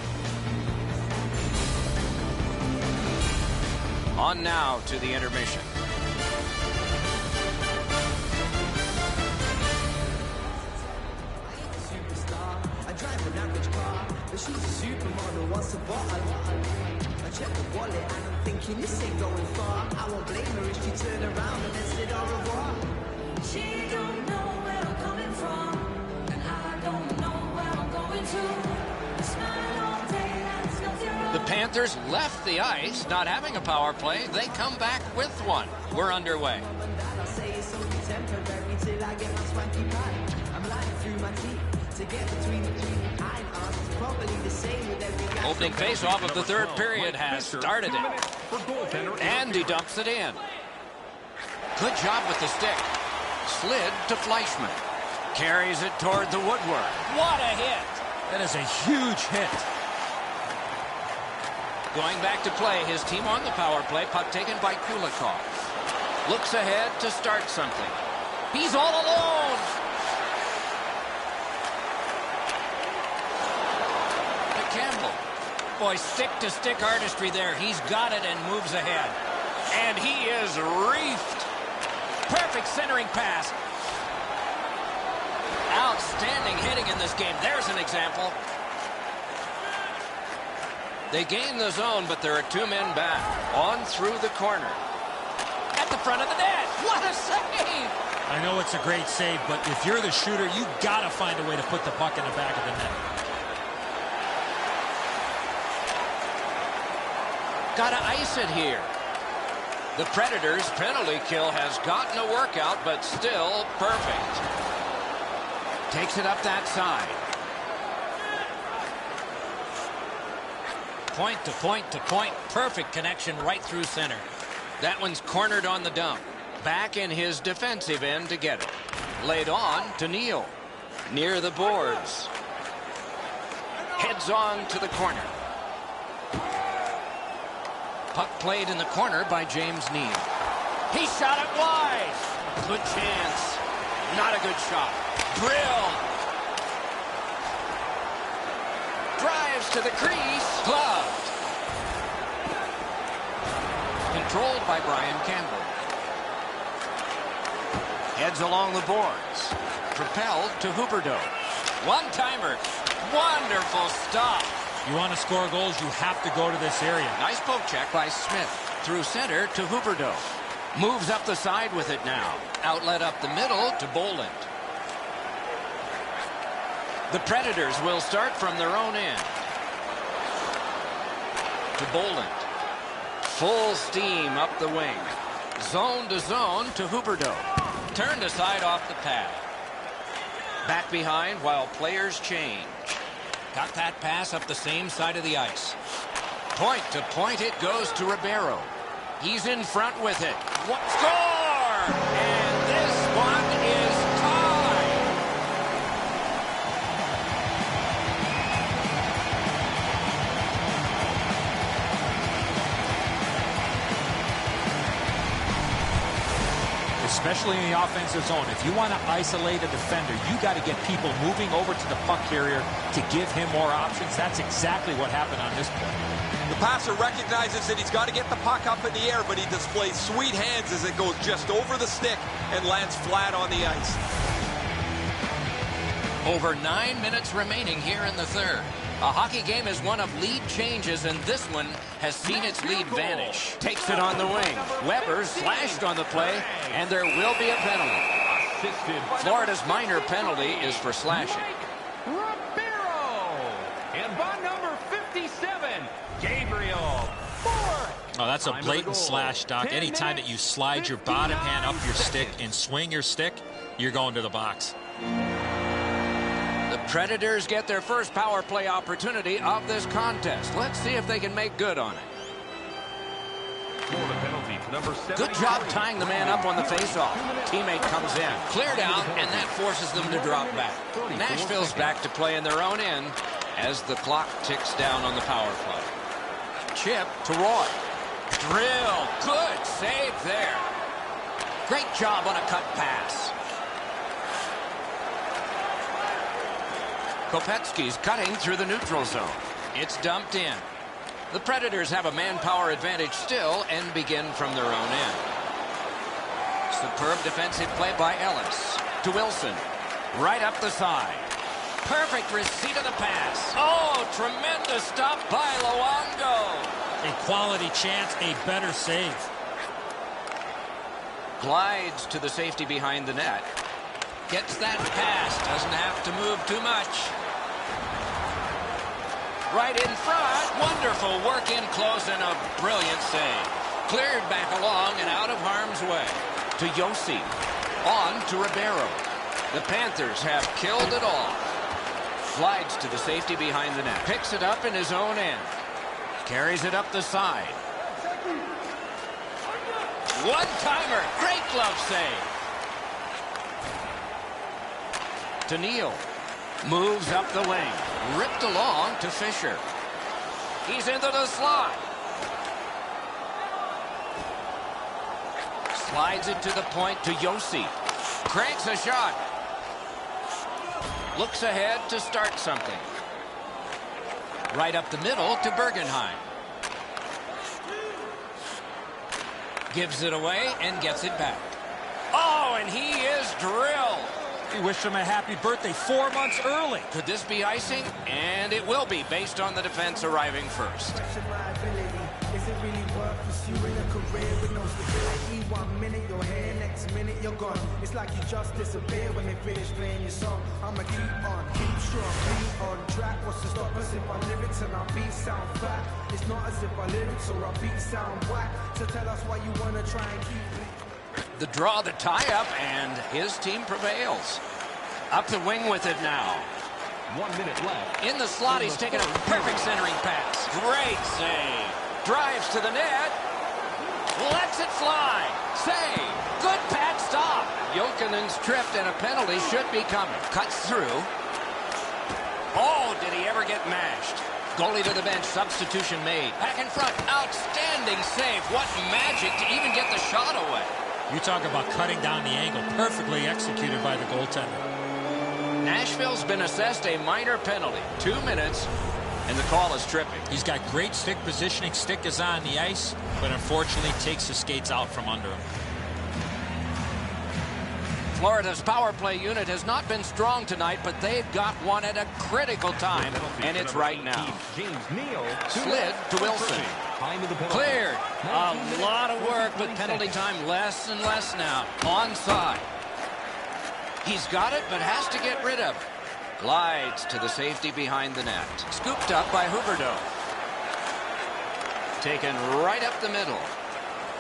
On now to the intermission. I drive an average car, but she's a supermodel. What's the bottle? I check the wallet and I'm thinking this ain't going far. I won't blame her if she turned around and then said au revoir. She don't know where I'm coming from, and I don't know where I'm going to. Smile all day, that's not zero. The Panthers left the ice, not having a power play. They come back with one. We're underway. I say it's only temporary till I get my swanky pad. I'm lying through my teeth to get between the 3 behind us. It's probably the same with every guy. Opening faceoff of the 3rd period has started it. And he dumps it in. Good job with the stick. Slid to Fleischmann. Carries it toward the woodwork. What a hit! That is a huge hit. Going back to play, his team on the power play. Puck taken by Kulikov. Looks ahead to start something. He's all alone! To Campbell. Boy, stick-to-stick artistry there. He's got it and moves ahead. And he is reefed. Perfect centering pass. Outstanding hitting in this game. There's an example. They gain the zone, but there are 2 men back. On through the corner. At the front of the net. What a save! I know it's a great save, but if you're the shooter, you got to find a way to put the puck in the back of the net. Got to ice it here. The Predators' penalty kill has gotten a workout, but still perfect. Takes it up that side. Point to point to point. Perfect connection right through center. That one's cornered on the dump. Back in his defensive end to get it. Laid on to Neal. Near the boards. Heads on to the corner. Puck played in the corner by James Neal. He shot it wide. Good chance. Not a good shot. Drill. Drives to the crease. Gloved. Controlled by Brian Campbell. Heads along the boards. Propelled to Huberdeau. One-timer. Wonderful stop. You want to score goals, you have to go to this area. Nice poke check by Smith. Through center to Huberdeau. Moves up the side with it now. Outlet up the middle to Boland. The Predators will start from their own end. To Boland. Full steam up the wing. Zone to zone to Huberdeau. Turned aside off the pad. Back behind while players change. Got that pass up the same side of the ice. Point to point it goes to Ribeiro. He's in front with it. What score? And this one is tied. especially in the offensive zone. If you want to isolate a defender, you got to get people moving over to the puck carrier to give him more options. That's exactly what happened on this play. The passer recognizes that he's got to get the puck up in the air, but he displays sweet hands as it goes just over the stick and lands flat on the ice. Over 9 minutes remaining here in the third. A hockey game is one of lead changes, and this one has seen its lead vanish. Takes it on the wing. Weber slashed on the play, and there will be a penalty. Florida's minor penalty is for slashing. And by number 57, Gabriel. Oh, that's a blatant slash, Doc. Anytime that you slide your bottom hand up your stick and swing your stick, you're going to the box. The Predators get their first power play opportunity of this contest. Let's see if they can make good on it. Good job tying the man up on the faceoff. Teammate comes in. Cleared out, and that forces them to drop back. Nashville's back to play in their own end as the clock ticks down on the power play. Chip to Roy. Drill. Good save there. Great job on a cut pass. Kopetsky's cutting through the neutral zone. It's dumped in. The Predators have a manpower advantage still and begin from their own end. Superb defensive play by Ellis. To Wilson. Right up the side. Perfect receipt of the pass. Oh, tremendous stop by Luongo. A quality chance, a better save. Glides to the safety behind the net. Gets that pass. Doesn't have to move too much. Right in front. Wonderful work in close and a brilliant save. Cleared back along and out of harm's way. To Yossi. On to Ribeiro. The Panthers have killed it all. Slides to the safety behind the net. Picks it up in his own end. Carries it up the side. One-timer. Great glove save. To Neal. Moves up the wing. Ripped along to Fisher. He's into the slot. Slides it to the point to Yossi. Cranks a shot. Looks ahead to start something. Right up the middle to Bergenheim. Gives it away and gets it back. Oh, and he is drilled. We wish him a happy birthday 4 months early. Could this be icing? And it will be, based on the defense arriving first. Is it really worth pursuing a career with no stability? 1 minute you're here, next minute you're gone. It's like you just disappear when they finish playing your song. I'ma keep on, keep strong, keep on track. What's to stop us if our lyrics and our beats sound fat? It's not as if our lyrics or our beats sound whack. So tell us why you wanna try and keep it. The draw, the tie-up, and his team prevails. Up the wing with it now. 1 minute left. In the slot, he's taken a perfect centering pass. Great save. Drives to the net. Lets it fly. Save. Good pad stop. Jokinen's tripped, and a penalty should be coming. Cuts through. Oh, did he ever get mashed? Goalie to the bench. Substitution made. Back in front. Outstanding save. What magic to even get the shot away. You talk about cutting down the angle. Perfectly executed by the goaltender. Nashville's been assessed a minor penalty. 2 minutes, and the call is tripping. He's got great stick positioning. Stick is on the ice, but unfortunately takes the skates out from under him. Florida's power play unit has not been strong tonight, but they've got one at a critical time, and it's right now. Slid to Wilson. Cleared. A lot of work, but penalty time less and less now. Onside. He's got it, but has to get rid of it. Glides to the safety behind the net. Scooped up by Huberdeau. Taken right up the middle.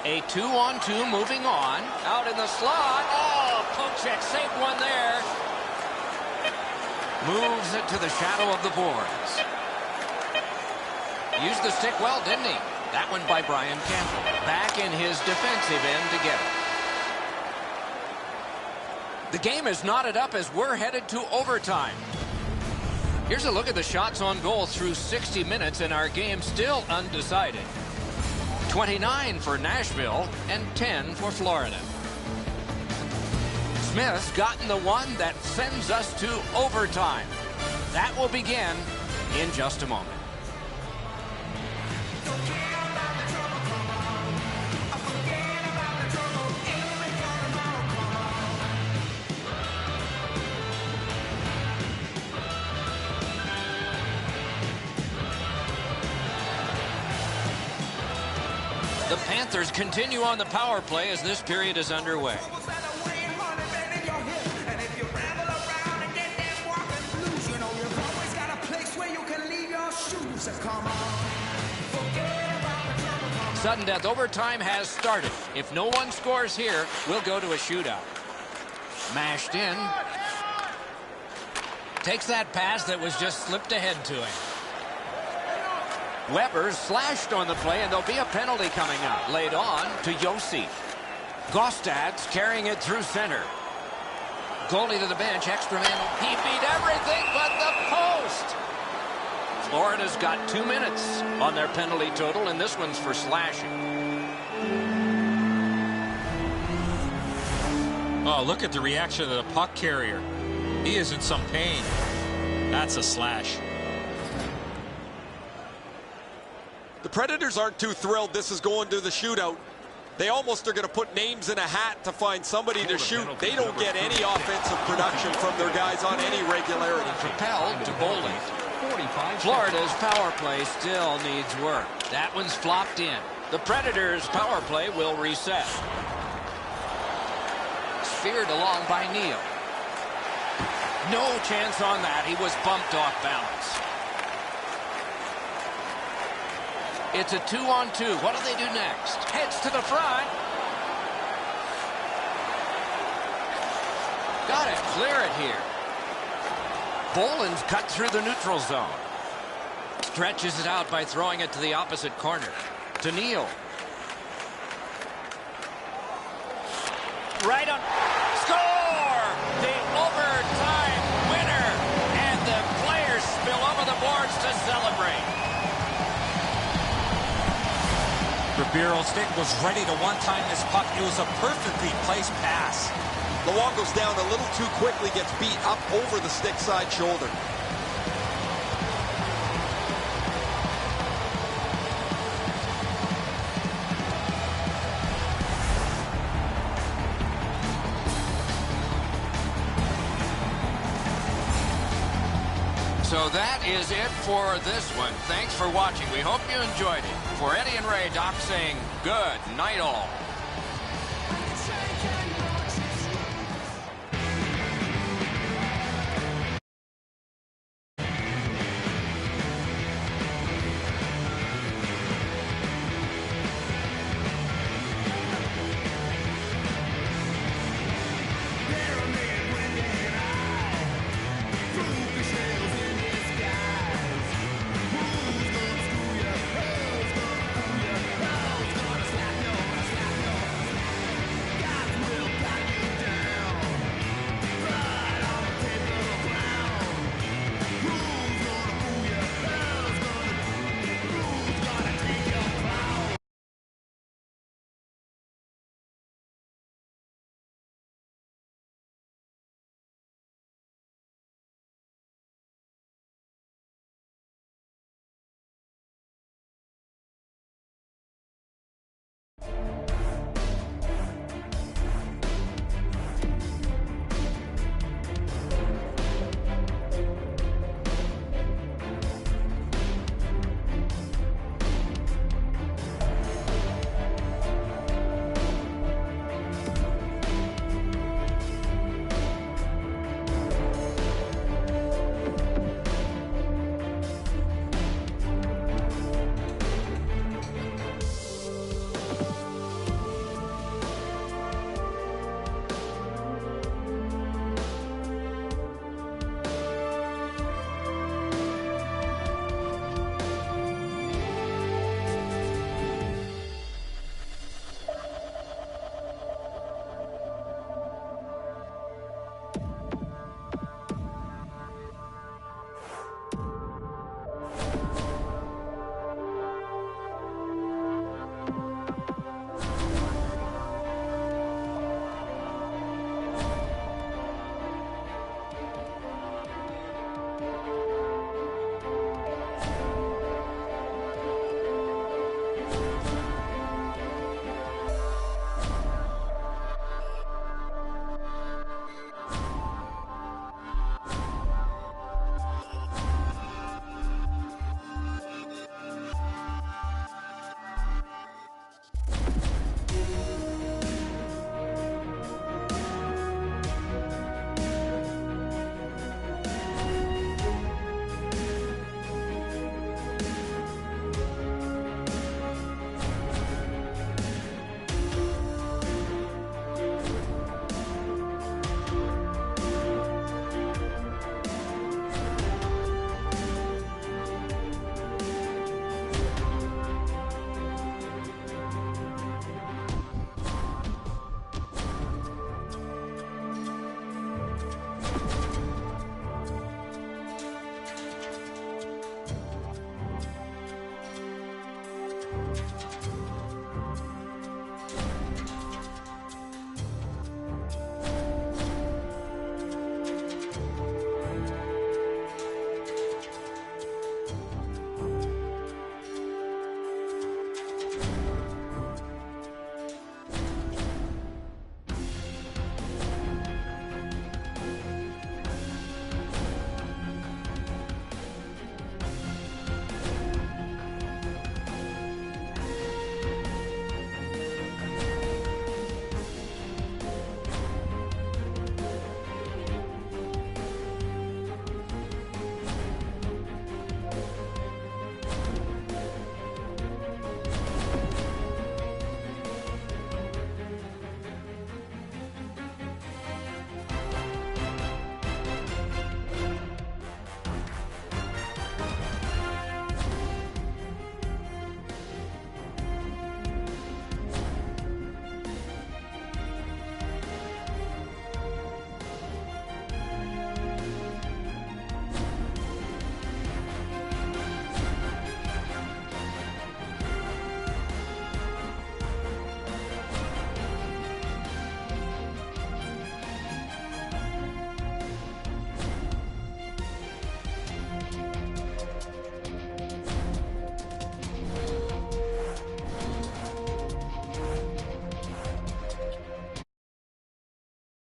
A 2-on-2 moving on. Out in the slot. Oh, Pocek saved one there. Moves it to the shadow of the boards. Used the stick well, didn't he? That one by Brian Campbell. Back in his defensive end to get it. The game is knotted up as we're headed to overtime. Here's a look at the shots on goal through 60 minutes, and our game still undecided. 29 for Nashville and 10 for Florida. Smith's gotten the one that sends us to overtime. That will begin in just a moment. The Panthers continue on the power play as this period is underway. Sudden death overtime has started. If no one scores here, we'll go to a shootout. Mashed in. Takes that pass that was just slipped ahead to him. Weber slashed on the play, and there'll be a penalty coming up. Laid on to Yossi. Gostad's carrying it through center. Goalie to the bench, extra man. He beat everything but the post. Florida's got 2 minutes on their penalty total, and this one's for slashing. Oh, look at the reaction of the puck carrier. He is in some pain. That's a slash. The Predators aren't too thrilled this is going to the shootout. They almost are going to put names in a hat to find somebody to shoot. They don't get any offensive production from their guys on any regularity. Propelled to bowling. Florida's power play still needs work. That one's flopped in. The Predators' power play will reset. Speared along by Neal. No chance on that. He was bumped off balance. It's a 2-on-2. What do they do next? Heads to the front. Got it. Clear it here. Boland's cut through the neutral zone. Stretches it out by throwing it to the opposite corner. To Neal. Right on. Score! The overtime winner. And the players spill over the boards to celebrate. Ribeiro stick was ready to one-time this puck. It was a perfectly placed pass. Luongo's down a little too quickly, gets beat up over the stick side shoulder. So that is it for this one. Thanks for watching. We hope you enjoyed it. For Eddie and Ray, Doc saying good night all.